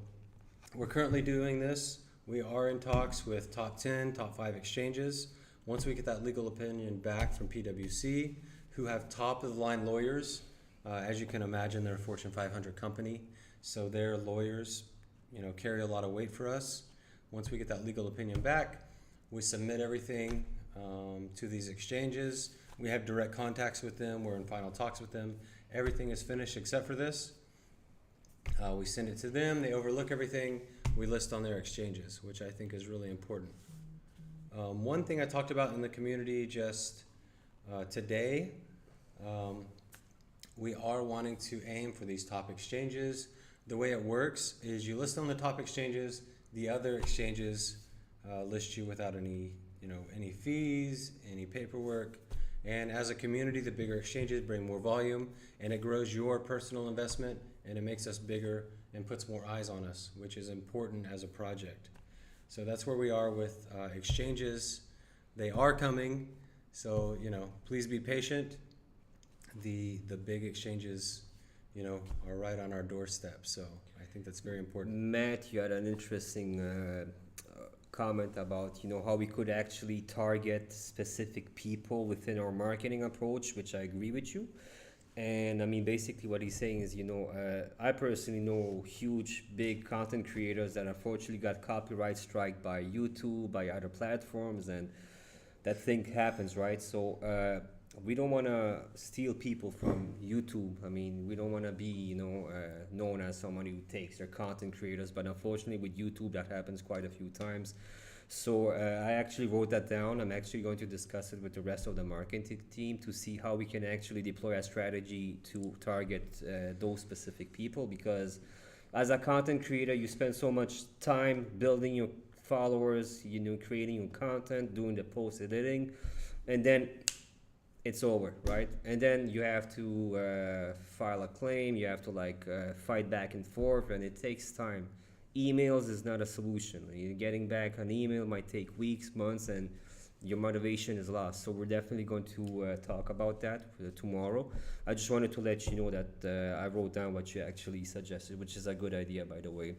we're currently doing this. We are in talks with top 10, top 5 exchanges. Once we get that legal opinion back from PwC, who have top-of-the-line lawyers As you can imagine, they're a Fortune 500 company, so their lawyers, carry a lot of weight for us. Once we get that legal opinion back, we submit everything to these exchanges. We have direct contacts with them. We're in final talks with them. Everything is finished except for this. We send it to them. They overlook everything. We list on their exchanges, which I think is really important. One thing I talked about in the community just today, we are wanting to aim for these top exchanges. The way it works is you list on the top exchanges, the other exchanges list you without any fees, any paperwork. And as a community, the bigger exchanges bring more volume, and it grows your personal investment, and it makes us bigger and puts more eyes on us, which is important as a project. So that's where we are with exchanges. They are coming, so please be patient. The big exchanges, are right on our doorstep. So I think that's very important. Matt, you had an interesting comment about how we could actually target specific people within our marketing approach, which I agree with you. And I mean, basically what he's saying is, I personally know huge, big content creators that unfortunately got copyright strike by YouTube, by other platforms, and that thing happens, right? So we don't want to steal people from YouTube. I mean, we don't want to be, known as somebody who takes their content creators, but unfortunately with YouTube, that happens quite a few times. So I actually wrote that down. I'm actually going to discuss it with the rest of the marketing team to see how we can actually deploy a strategy to target those specific people, because as a content creator, you spend so much time building your followers, creating your content, doing the post editing, and then it's over, right? And then you have to file a claim, you have to fight back and forth, and it takes time. Emails is not a solution. Getting back an email might take weeks, months, and your motivation is lost. So we're definitely going to talk about that tomorrow. I just wanted to let you know that I wrote down what you actually suggested, which is a good idea, by the way.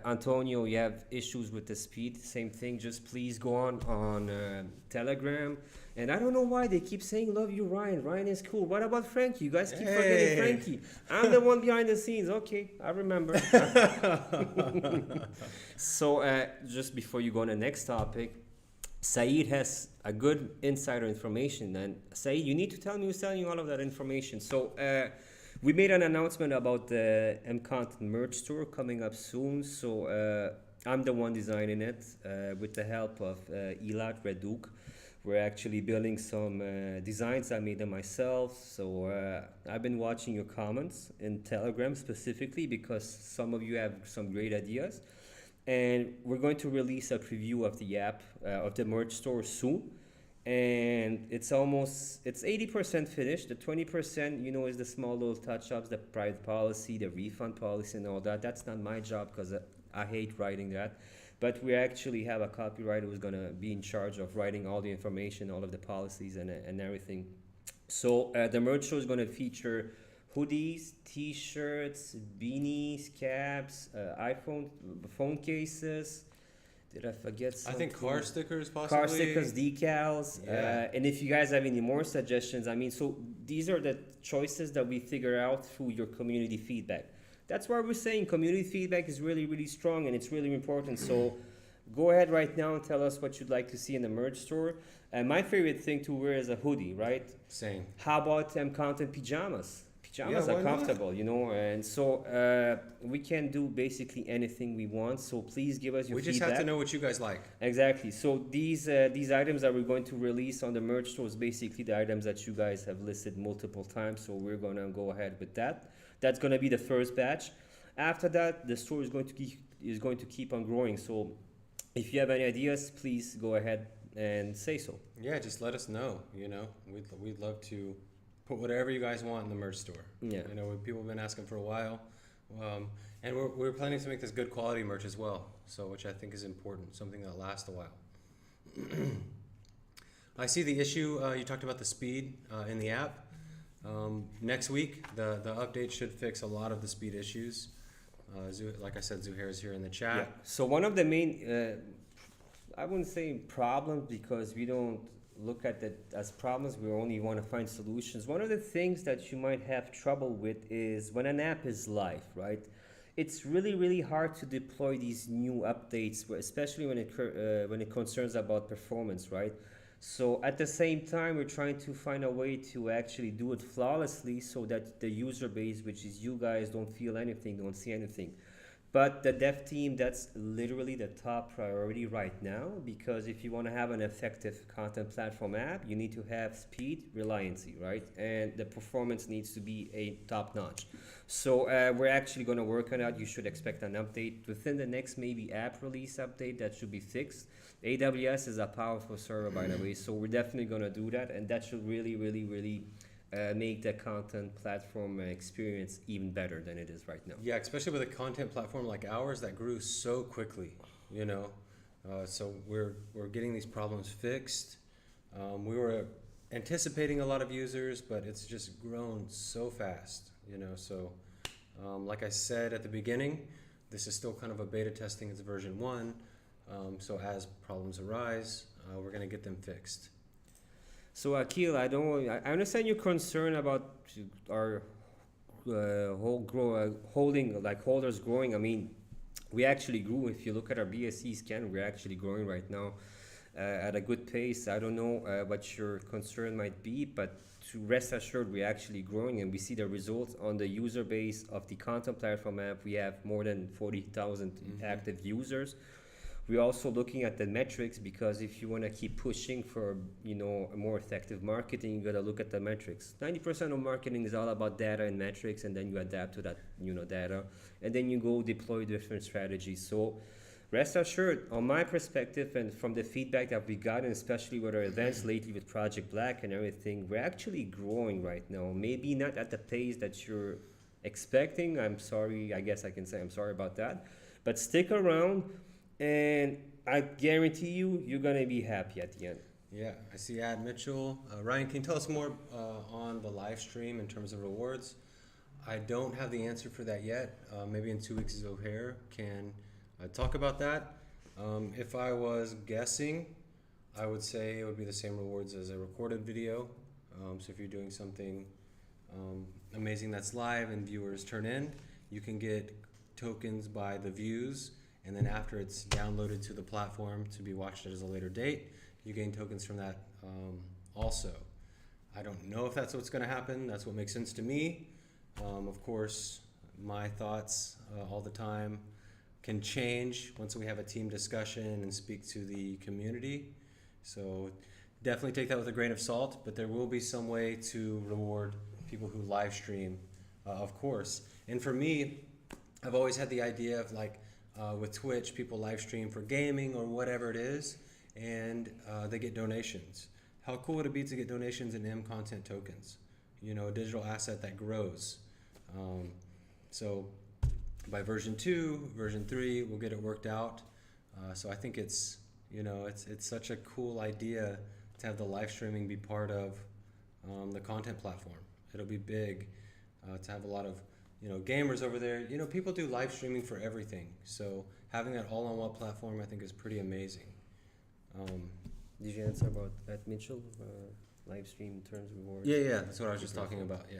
Antonio, you have issues with the speed. Same thing. Just please go on Telegram. And I don't know why they keep saying love you, Ryan. Ryan is cool. What about Frankie? You guys keep forgetting Frankie. I'm the one behind the scenes. Okay, I remember. So just before you go on the next topic, Saeed has a good insider information. And Saeed, you need to tell me who's telling you all of that information. So we made an announcement about the MContent merch store coming up soon. So I'm the one designing it with the help of Elad Reduk. We're actually building some designs. I made them myself. So I've been watching your comments in Telegram specifically because some of you have some great ideas. And we're going to release a preview of the app, of the merch store soon. And it's 80% finished. The 20%, is the small little touch-ups, the private policy, the refund policy and all that. That's not my job because I hate writing that. But we actually have a copywriter who's going to be in charge of writing all the information, all of the policies and everything. So the merch show is going to feature hoodies, t-shirts, beanies, caps, phone cases. Did I forget something? I think car stickers possibly. Car stickers, decals. Yeah. And if you guys have any more suggestions, so these are the choices that we figure out through your community feedback. That's why we're saying community feedback is really, really strong and it's really important. So go ahead right now and tell us what you'd like to see in the merch store. My favorite thing to wear is a hoodie, right? Same. How about content pajamas? Pajamas are comfortable, and so we can do basically anything we want. So please give us your feedback. We just have to know what you guys like. Exactly. So these items that we're going to release on the merch store is basically the items that you guys have listed multiple times. So we're gonna go ahead with that. That's gonna be the first batch. After that, the store is going to keep on growing. So if you have any ideas, please go ahead and say so. Yeah, just let us know. We'd love to put whatever you guys want in the merch store. Yeah. People have been asking for a while, and we're planning to make this good quality merch as well. So, which I think is important, something that lasts a while. I see the issue. You talked about the speed in the app. Next week, the update should fix a lot of the speed issues. Like I said, Zuhair is here in the chat. Yeah. So one of the main, I wouldn't say problems because we don't look at it as problems. We only want to find solutions. One of the things that you might have trouble with is when an app is live, right? It's really, really hard to deploy these new updates, especially when it concerns about performance, right? So at the same time, we're trying to find a way to actually do it flawlessly so that the user base, which is you guys, don't feel anything, don't see anything. But the dev team, that's literally the top priority right now, because if you want to have an effective content platform app, you need to have speed, reliancy, right? And the performance needs to be a top notch. So we're actually going to work on that. You should expect an update within the next maybe app release update that should be fixed. AWS is a powerful server, by the way, so we're definitely going to do that, and that should really, really, really make the content platform experience even better than it is right now. Yeah, especially with a content platform like ours that grew so quickly, you know. So we're getting these problems fixed. We were anticipating a lot of users, but it's just grown so fast, you know. So like I said at the beginning, this is still kind of a beta testing. It's version 1. So as problems arise, we're going to get them fixed. So Akil, I understand your concern about our holders growing. I mean, we actually grew. If you look at our BSC scan, we're actually growing right now at a good pace. I don't know what your concern might be, but to rest assured, we're actually growing, and we see the results on the user base of the content platform app. We have more than 40,000 active users. We're also looking at the metrics, because if you want to keep pushing for, you know, a more effective marketing, you got to look at the metrics. 90% of marketing is all about data and metrics, and then you adapt to that, you know, data, and then you go deploy different strategies. So rest assured, on my perspective and from the feedback that we got, and especially with our events lately with Project Black and everything, we're actually growing right now. Maybe not at the pace that you're expecting. I'm sorry, I guess I can say I'm sorry about that. But stick around, and I guarantee you, you're going to be happy at the end. Yeah, I see Ad Mitchell. Ryan, can you tell us more on the live stream in terms of rewards? I don't have the answer for that yet. Maybe in 2 weeks, Zohair can talk about that. If I was guessing, I would say it would be the same rewards as a recorded video. So if you're doing something amazing that's live and viewers turn in, you can get tokens by the views. And then after it's downloaded to the platform to be watched at a later date, you gain tokens from that also. I don't know if that's what's going to happen. That's what makes sense to me. Of course, my thoughts all the time can change once we have a team discussion and speak to the community. So definitely take that with a grain of salt, but there will be some way to reward people who live stream, of course. And for me, I've always had the idea of like, with Twitch, people live stream for gaming or whatever it is, and they get donations. How cool would it be to get donations in MContent tokens? You know, a digital asset that grows. So by version 2, version 3, we'll get it worked out. So I think it's, you know, it's such a cool idea to have the live streaming be part of the content platform. It'll be big to have a lot of, you know, gamers over there. You know, people do live streaming for everything. So having that all on one platform, I think, is pretty amazing. Did you answer about that, Mitchell? Live stream turns rewards? Yeah, that's what I was just talking about. Yeah.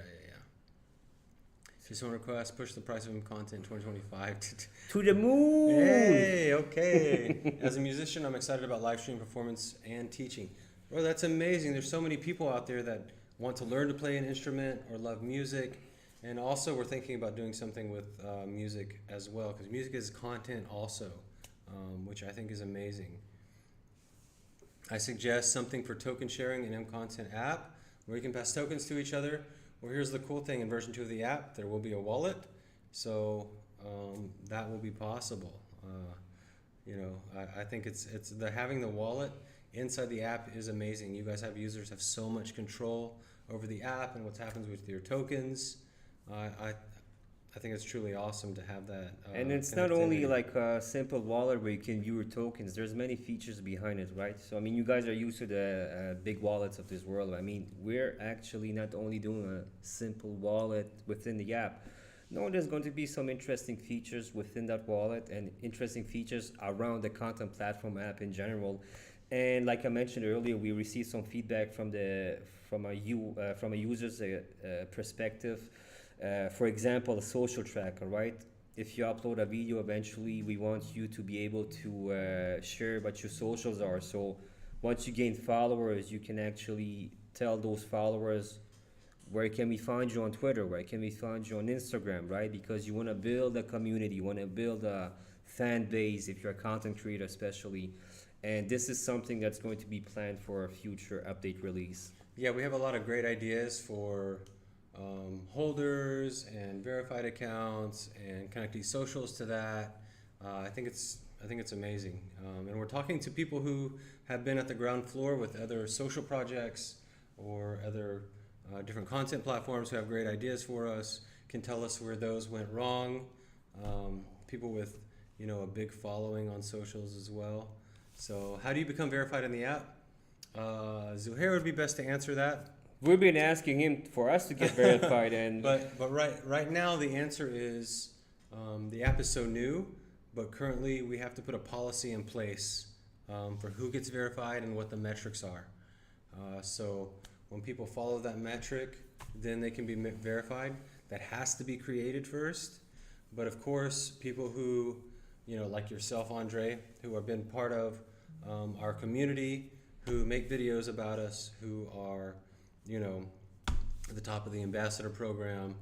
Someone request, push the price of content 2025 to the moon. Hey, okay. As a musician, I'm excited about live stream performance and teaching. Bro, that's amazing. There's so many people out there that want to learn to play an instrument or love music. And also we're thinking about doing something with music as well, because music is content also, which I think is amazing. I suggest something for token sharing in MContent app where you can pass tokens to each other. Well, here's the cool thing. In version 2 of the app, there will be a wallet. So that will be possible. You know, I think it's having the wallet inside the app is amazing. You guys users have so much control over the app and what happens with your tokens. I think it's truly awesome to have that. And it's not only like a simple wallet where you can view your tokens. There's many features behind it, right? So, I mean, you guys are used to the big wallets of this world. I mean, we're actually not only doing a simple wallet within the app. No, there's going to be some interesting features within that wallet and interesting features around the content platform app in general. And like I mentioned earlier, we received some feedback from a user's perspective. For example, a social tracker, right? If you upload a video, eventually we want you to be able to share what your socials are. So once you gain followers, you can actually tell those followers, where can we find you on Twitter? Where can we find you on Instagram, right? Because you want to build a community, you want to build a fan base if you're a content creator especially. And this is something that's going to be planned for a future update release. Yeah, we have a lot of great ideas for holders and verified accounts and connecting socials to that. I think it's amazing. And we're talking to people who have been at the ground floor with other social projects or other different content platforms who have great ideas for us, can tell us where those went wrong. People with a big following on socials as well. So how do you become verified in the app? Zuhair would be best to answer that. We've been asking him for us to get verified, and but right now the answer is the app is so new, but currently we have to put a policy in place for who gets verified and what the metrics are. So when people follow that metric, then they can be verified. That has to be created first. But of course, people who like yourself, Andre, who have been part of our community, who make videos about us, who are, at the top of the ambassador program.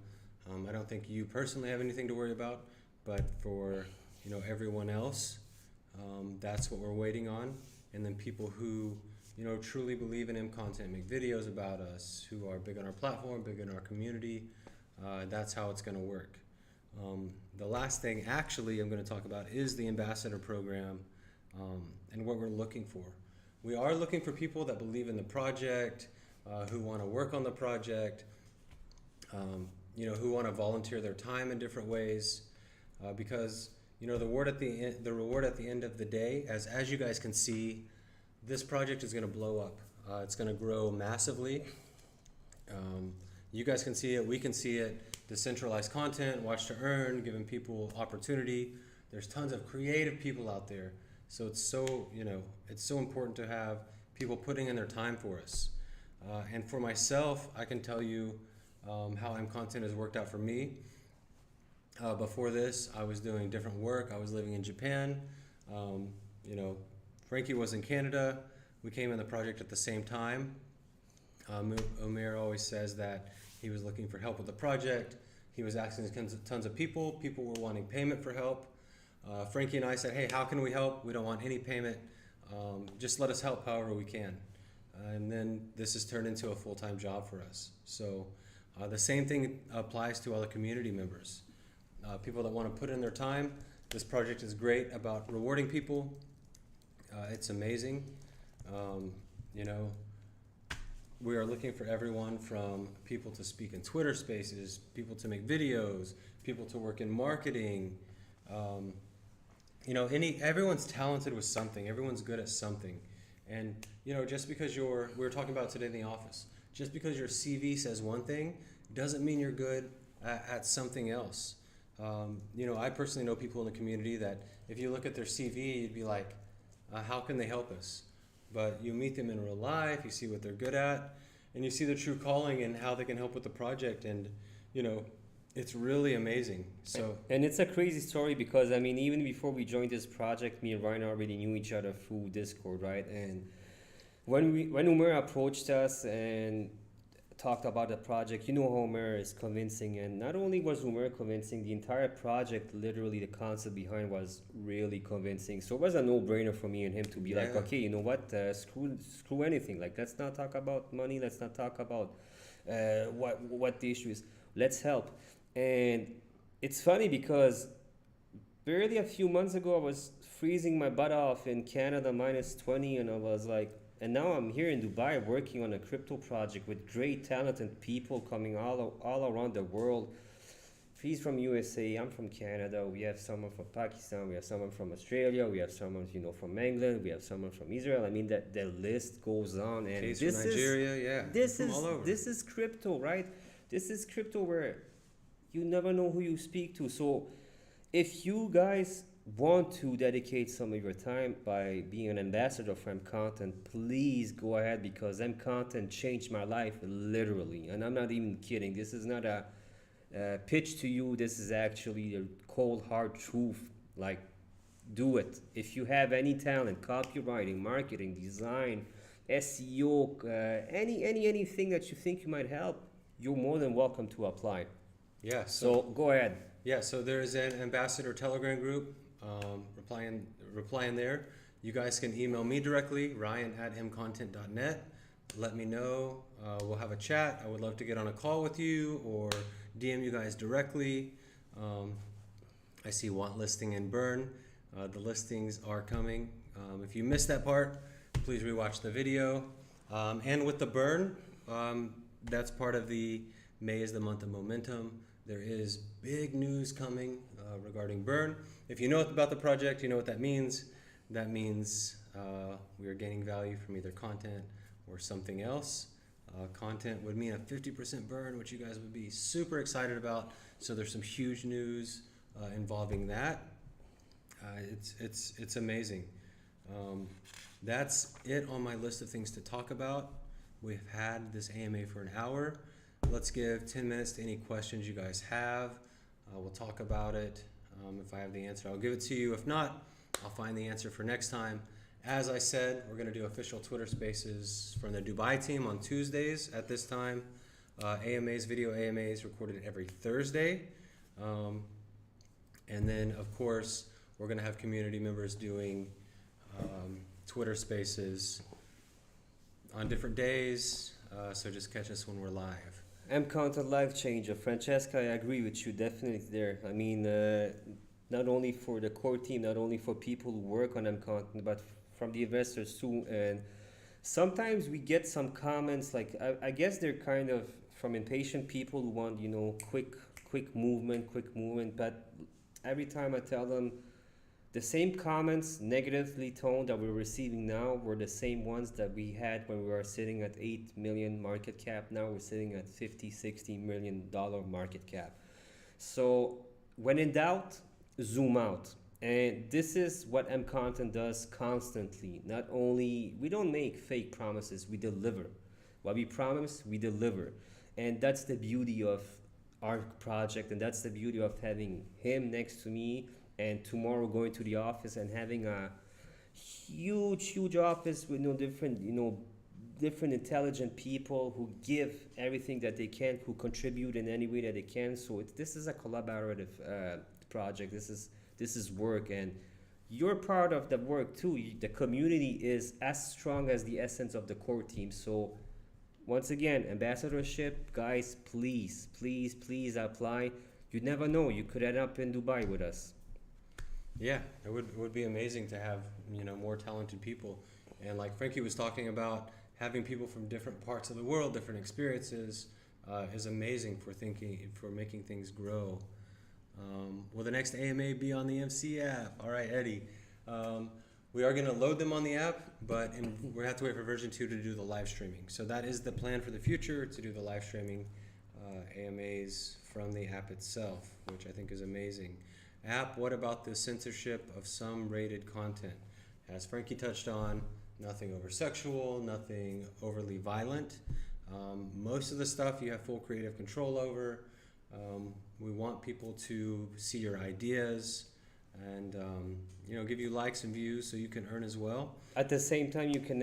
I don't think you personally have anything to worry about, but for, everyone else, that's what we're waiting on. And then people who, truly believe in MContent, make videos about us, who are big on our platform, big in our community, that's how it's going to work. The last thing actually I'm going to talk about is the ambassador program and what we're looking for. We are looking for people that believe in the project, who want to work on the project, who want to volunteer their time in different ways, because the reward at the end of the day, as you guys can see, this project is going to blow up. It's going to grow massively. You guys can see it, we can see it. Decentralized content, watch to earn, giving people opportunity. There's tons of creative people out there. So it's so important to have people putting in their time for us. And for myself, I can tell you how MContent has worked out for me. Before this, I was doing different work. I was living in Japan. Frankie was in Canada. We came in the project at the same time. Omer always says that he was looking for help with the project. He was asking tons of people. People were wanting payment for help. Frankie and I said, hey, how can we help? We don't want any payment. Just let us help however we can. And then this has turned into a full-time job for us. So the same thing applies to all the community members. People that want to put in their time. This project is great about rewarding people. It's amazing. We are looking for everyone from people to speak in Twitter spaces, people to make videos, people to work in marketing. Everyone's talented with something. Everyone's good at something. And, just because we were talking about today in the office, just because your CV says one thing doesn't mean you're good at something else. I personally know people in the community that if you look at their CV, you'd be like, how can they help us? But you meet them in real life, you see what they're good at, and you see their true calling and how they can help with the project. And, it's really amazing. And it's a crazy story because, even before we joined this project, me and Ryan already knew each other through Discord, right? And when Umer approached us and talked about the project, how Umer is convincing. And not only was Umer convincing, the entire project, literally the concept behind was really convincing. So it was a no-brainer for me and him to be like, okay, you know what, screw anything. Like, let's not talk about money. Let's not talk about what the issue is. Let's help. And it's funny because barely a few months ago, I was freezing my butt off in Canada, -20, and I was like, and now I'm here in Dubai working on a crypto project with great talented people coming all around the world. He's from USA, I'm from Canada, we have someone from Pakistan, we have someone from Australia, we have someone from England, we have someone from Israel. the list goes on. And this is Nigeria, This is crypto, right? This is crypto where you never know who you speak to. So if you guys want to dedicate some of your time by being an ambassador for MContent, please go ahead, because MContent changed my life literally. And I'm not even kidding. This is not a pitch to you. This is actually a cold, hard truth. Like, do it. If you have any talent, copywriting, marketing, design, SEO, anything that you think you might help, you're more than welcome to apply. Yeah. So go ahead. Yeah. So there's an ambassador Telegram group. Replying there. You guys can email me directly, ryan@mcontent.net. Let me know. We'll have a chat. I would love to get on a call with you or DM you guys directly. I see want listing and burn. The listings are coming. If you missed that part, please rewatch the video. And with the burn, that's part of the May is the month of momentum. There is big news coming regarding burn. If you know about the project, you know what that means. That means we are gaining value from either content or something else. Content would mean a 50% burn, which you guys would be super excited about. So there's some huge news involving that. It's amazing. That's it on my list of things to talk about. We've had this AMA for an hour. Let's give 10 minutes to any questions you guys have. We'll talk about it. If I have the answer, I'll give it to you. If not, I'll find the answer for next time. As I said, we're going to do official Twitter Spaces from the Dubai team on Tuesdays at this time. Video AMAs recorded every Thursday. And then, of course, we're going to have community members doing Twitter Spaces on different days. So just catch us when we're live. MContent life changer. Francesca, I agree with you, definitely there. I mean, not only for the core team, not only for people who work on MContent, but from the investors too. And sometimes we get some comments, like, I guess they're kind of from impatient people who want, quick movement, but every time I tell them, the same comments, negatively toned, that we're receiving now were the same ones that we had when we were sitting at 8 million market cap. Now we're sitting at $50-60 million market cap. So when in doubt, zoom out. And this is what MContent does constantly. Not only, we don't make fake promises, we deliver. What we promise, we deliver. And that's the beauty of our project, and that's the beauty of having him next to me, and tomorrow going to the office and having a huge office with different intelligent people who give everything that they can, who contribute in any way that they can. So this is a collaborative project. This is work, and you're part of the work too. The community is as strong as the essence of the core team. So once again, ambassadorship, guys, please apply. You never know, you could end up in Dubai with us. Yeah, it would be amazing to have more talented people, and like Frankie was talking about, having people from different parts of the world, different experiences, is amazing for making things grow. Will the next AMA be on the MC app? All right, Eddie. We are going to load them on the app, but we're going to have to wait for version 2 to do the live streaming. So that is the plan for the future, to do the live streaming AMAs from the app itself, which I think is amazing. App, what about the censorship of some rated content? As Frankie touched on, nothing over sexual, nothing overly violent. Most of the stuff you have full creative control over. We want people to see your ideas and give you likes and views so you can earn as well. At the same time, you can,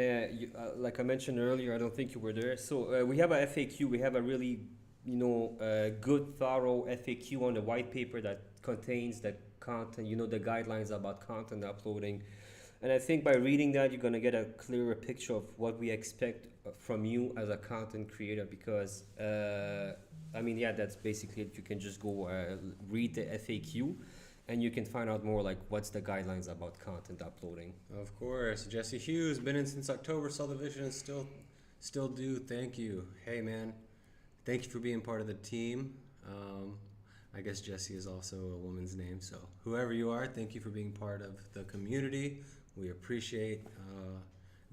like I mentioned earlier, I don't think you were there. So we have a FAQ. We have a really good, thorough FAQ on the white paper that contains the content, the guidelines about content uploading. And I think by reading that, you're going to get a clearer picture of what we expect from you as a content creator, because, that's basically it. You can just go read the FAQ, and you can find out more, like, what's the guidelines about content uploading. Of course. Jesse Hughes, been in since October, saw the vision and still do. Thank you. Hey, man. Thank you for being part of the team. I guess Jesse is also a woman's name, so whoever you are, thank you for being part of the community. We appreciate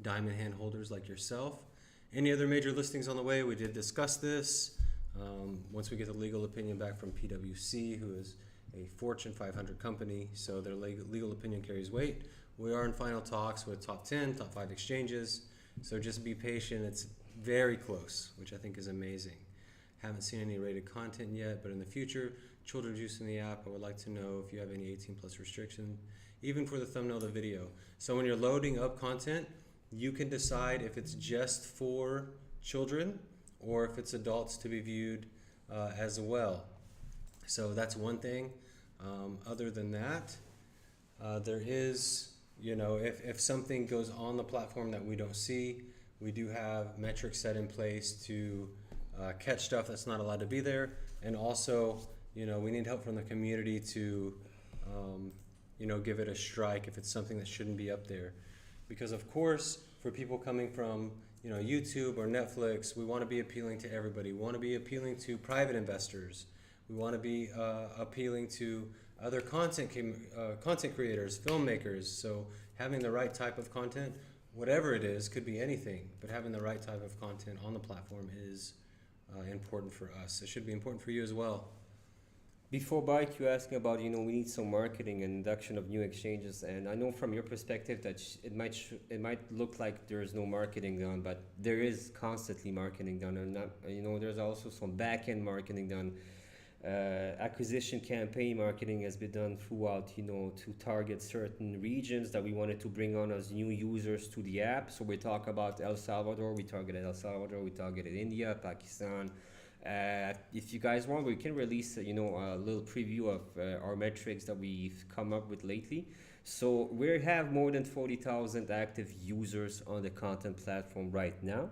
diamond hand holders like yourself. Any other major listings on the way? We did discuss this. Once we get the legal opinion back from PwC, who is a Fortune 500 company, so their legal opinion carries weight. We are in final talks with top 10, top 5 exchanges, so just be patient. It's very close, which I think is amazing. Haven't seen any rated content yet, but in the future, children's use in the app, I would like to know if you have any 18 plus restriction, even for the thumbnail of the video. So when you're loading up content, you can decide if it's just for children or if it's adults to be viewed as well. So that's one thing. Other than that, there is, if something goes on the platform that we don't see, we do have metrics set in place to catch stuff that's not allowed to be there. And also, we need help from the community to, give it a strike if it's something that shouldn't be up there. Because of course, for people coming from, YouTube or Netflix, we want to be appealing to everybody. We want to be appealing to private investors. We want to be appealing to other content creators, filmmakers. So having the right type of content, whatever it is, could be anything, but having the right type of content on the platform is important for us. It should be important for you as well. Before Bike, you asking about, we need some marketing and induction of new exchanges, and I know from your perspective that it might look like there's no marketing done, but there is constantly marketing done, and there's also some back-end marketing done. Acquisition campaign marketing has been done throughout, to target certain regions that we wanted to bring on as new users to the app. So we talk about El Salvador, we targeted El Salvador, we targeted India, Pakistan. If you guys want, we can release, a little preview of our metrics that we've come up with lately. So we have more than 40,000 active users on the content platform right now.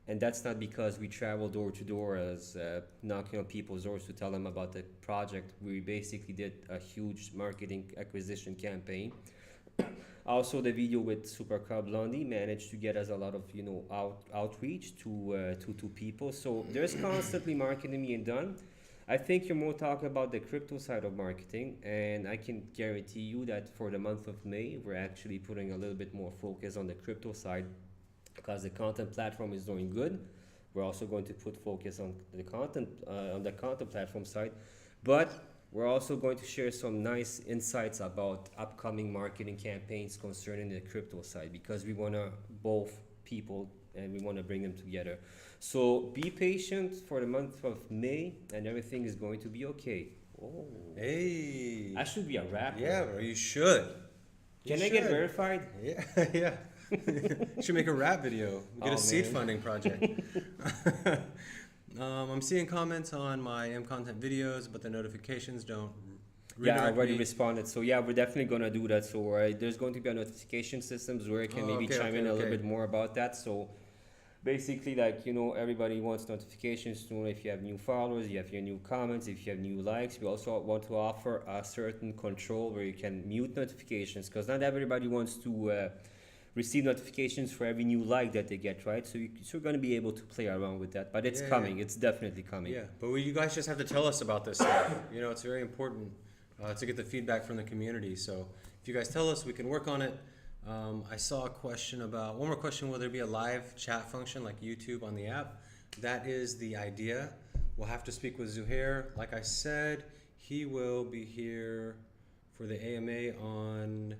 And that's not because we travel door to door as knocking on people's doors to tell them about the project. We basically did a huge marketing acquisition campaign. Also, the video with Supercar Blondie managed to get us a lot of outreach to people. So there's constantly marketing being done. I think you're more talking about the crypto side of marketing, and I can guarantee you that for the month of May, we're actually putting a little bit more focus on the crypto side because the content platform is doing good. We're also going to put focus on the content platform side, but we're also going to share some nice insights about upcoming marketing campaigns concerning the crypto side because we want to both people and we want to bring them together. So be patient for the month of May and everything is going to be okay. Oh, hey, I should be a rapper. Yeah, bro, you should. Can I get verified? Yeah, yeah. You should make a rap video. Get a seed funding project. I'm seeing comments on my MContent videos, but the notifications don't redirect I already me. responded. So yeah, we're definitely going to do that. So there's going to be a notification systems where I can chime in a little bit more about that. So basically, everybody wants notifications to know if you have new followers, you have your new comments, if you have new likes. We also want to offer a certain control where you can mute notifications because not everybody wants to receive notifications for every new like that they get, right? So you're going to be able to play around with that, but it's coming. Yeah. It's definitely coming. Yeah, but you guys just have to tell us about this stuff. It's very important to get the feedback from the community. So if you guys tell us, we can work on it. I saw a question about, one more question, will there be a live chat function like YouTube on the app? That is the idea. We'll have to speak with Zuhair. Like I said, he will be here for the AMA on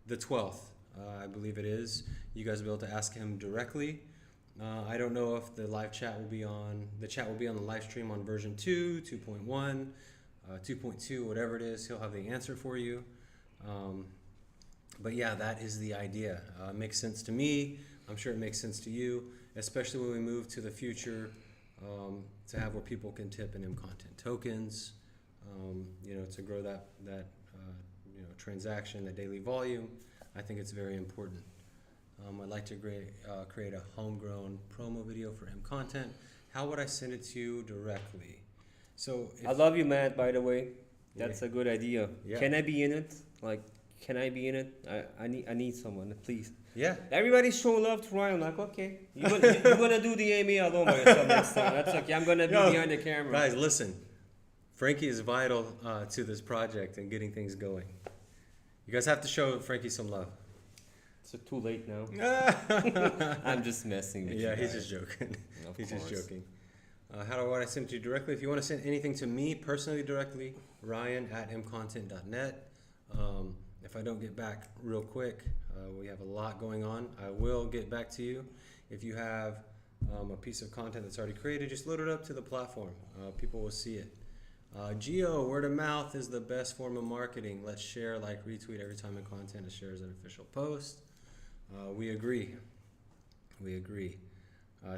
the 12th. I believe it is. You guys will be able to ask him directly. I don't know if the live chat will be on, the live stream on version 2, 2.1, 2.2, whatever it is. He'll have the answer for you. But yeah, that is the idea. It makes sense to me. I'm sure it makes sense to you, especially when we move to the future to have where people can tip in MContent tokens, to grow that transaction, that daily volume. I think it's very important. I'd like to create a homegrown promo video for MContent. How would I send it to you directly? So I love you, Matt, by the way. That's a good idea. Yeah. Can I be in it? Can I be in it? I need someone, please. Yeah. Everybody's showing love to Ryan. I'm like, okay. You're gonna do the AMA alone by yourself next time. That's okay. I'm gonna be behind the camera. Guys, listen. Frankie is vital to this project and getting things going. You guys have to show Frankie some love. It's too late now. I'm just messing with you. Yeah, he's just joking. He's just joking. How do I want to send it to you directly? If you want to send anything to me personally directly, Ryan@MContent.net. If I don't get back real quick, we have a lot going on. I will get back to you. If you have a piece of content that's already created, just load it up to the platform. People will see it. Geo, word of mouth is the best form of marketing. Let's share, like, retweet every time MContent shares an official post. We agree. We agree.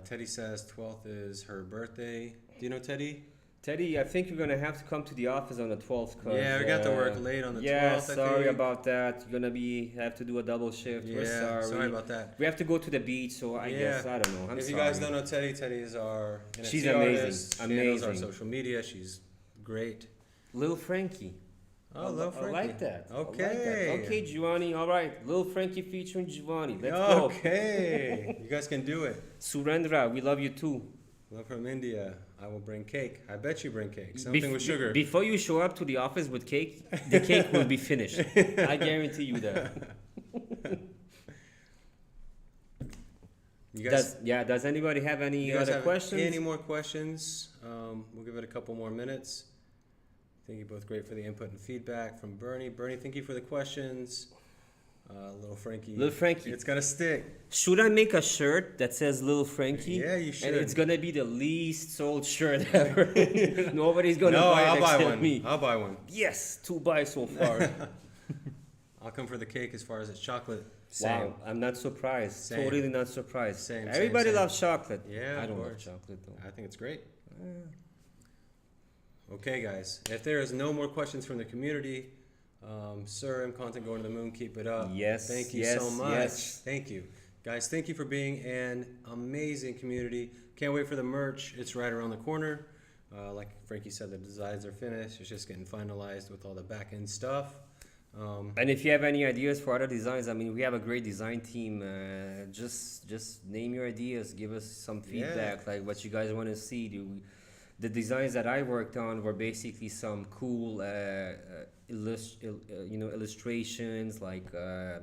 Teddy says 12th is her birthday. Do you know Teddy? Teddy, I think you're gonna have to come to the office on the 12th. Yeah, we got to work late on the 12th. Yeah, sorry about that. You're gonna have to do a double shift. Yeah, We're sorry about that. We have to go to the beach, so I guess I don't know. If you guys don't know Teddy, Teddy is our NFT She's amazing. artist. She handles our social media. She's great. Little Frankie. Oh, Little Frankie. I like that. Okay. I like that. Okay, Giovanni. All right. Little Frankie featuring Giovanni. Let's go. Okay. You guys can do it. Surendra, we love you too. Love from India. I will bring cake. I bet you bring cake. Something with sugar. Before you show up to the office with cake, the cake will be finished. I guarantee you that. You guys, does anybody have any other questions? Any more questions? We'll give it a couple more minutes. Thank you both great for the input and feedback from Bernie. Bernie, thank you for the questions. Little Frankie. Little Frankie. It's gonna stick. Should I make a shirt that says Little Frankie? Yeah, you should. And it's gonna be the least sold shirt ever. Nobody's gonna buy it I'll buy except one. me. I'll buy one. Yes, 2 buys so far. I'll come for the cake as far as it's chocolate. Same. Wow, I'm not surprised. Same. Totally not surprised. Same. Everybody same. loves chocolate. Yeah, I don't of love course. chocolate though. I think it's great. Okay, guys. If there is no more questions from the community, Sir MContent going to the moon, keep it up. Yes. Thank you so much. Thank you. Guys, thank you for being an amazing community. Can't wait for the merch. It's right around the corner. Like Frankie said, the designs are finished. It's just getting finalized with all the back end stuff. And if you have any ideas for other designs, I mean, we have a great design team. Just name your ideas. Give us some feedback, like what you guys want to see. The designs that I worked on were basically some cool, illustrations. Like I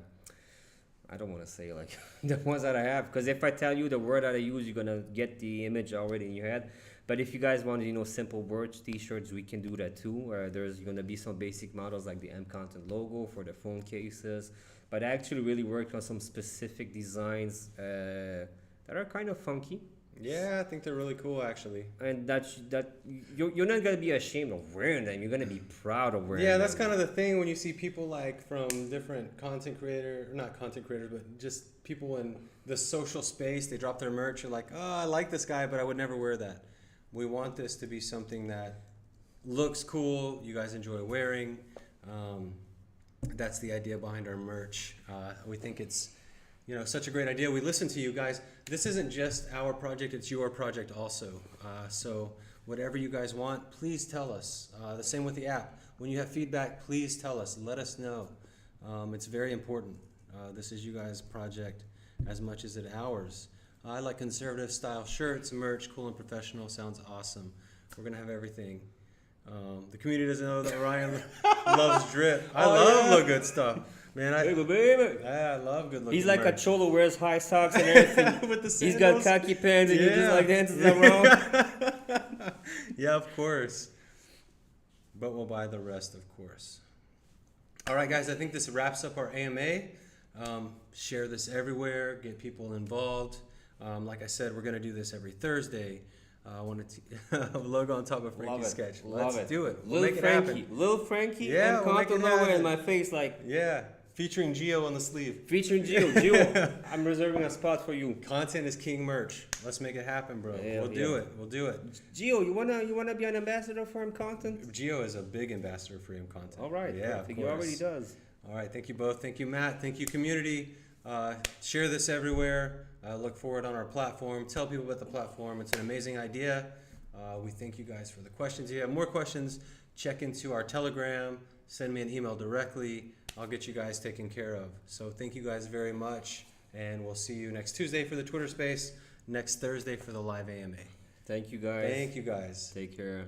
don't want to say like the ones that I have, because if I tell you the word that I use, you're gonna get the image already in your head. But if you guys want, simple words, T-shirts, we can do that too. There's gonna be some basic models like the MContent logo for the phone cases. But I actually really worked on some specific designs that are kind of funky. Yeah, I think they're really cool, actually. And that you're not gonna be ashamed of wearing them. You're gonna be proud of wearing them. Yeah, that's kind of the thing when you see people like from different not content creators, but just people in the social space. They drop their merch. You're like, oh, I like this guy, but I would never wear that. We want this to be something that looks cool. You guys enjoy wearing. That's the idea behind our merch. We think it's such a great idea. We listen to you guys. This isn't just our project, it's your project also. So whatever you guys want, please tell us. The same with the app. When you have feedback, please tell us. Let us know. It's very important. This is you guys' project as much as it's ours. I like conservative style shirts, merch, cool and professional. Sounds awesome. We're going to have everything. The community doesn't know that Ryan loves drip. I love the good stuff. Man, I love good looking. He's like merch. a cholo, wears high socks and everything. With the He's got khaki pants and he just like dances around. Yeah, of course. But we'll buy the rest, of course. All right, guys, I think this wraps up our AMA. Share this everywhere. Get people involved. Like I said, we're going to do this every Thursday. I wanted to logo on top of Frankie's sketch. Let's do it. We'll make it happen. Little Frankie Yeah, and we'll make it Conto happen. in my face like... Yeah, featuring Gio on the sleeve. Featuring Gio. Gio, I'm reserving a spot for you. Content is king merch. Let's make it happen, bro. We'll do it. Gio, you wanna be an ambassador for MContent? Gio is a big ambassador for MContent. All right. Yeah, I think he already does. All right, thank you both. Thank you, Matt. Thank you, community. Share this everywhere. Look for it on our platform. Tell people about the platform. It's an amazing idea. We thank you guys for the questions. If you have more questions, check into our Telegram. Send me an email directly. I'll get you guys taken care of. So thank you guys very much. And we'll see you next Tuesday for the Twitter space, next Thursday for the live AMA. Thank you, guys. Thank you, guys. Take care.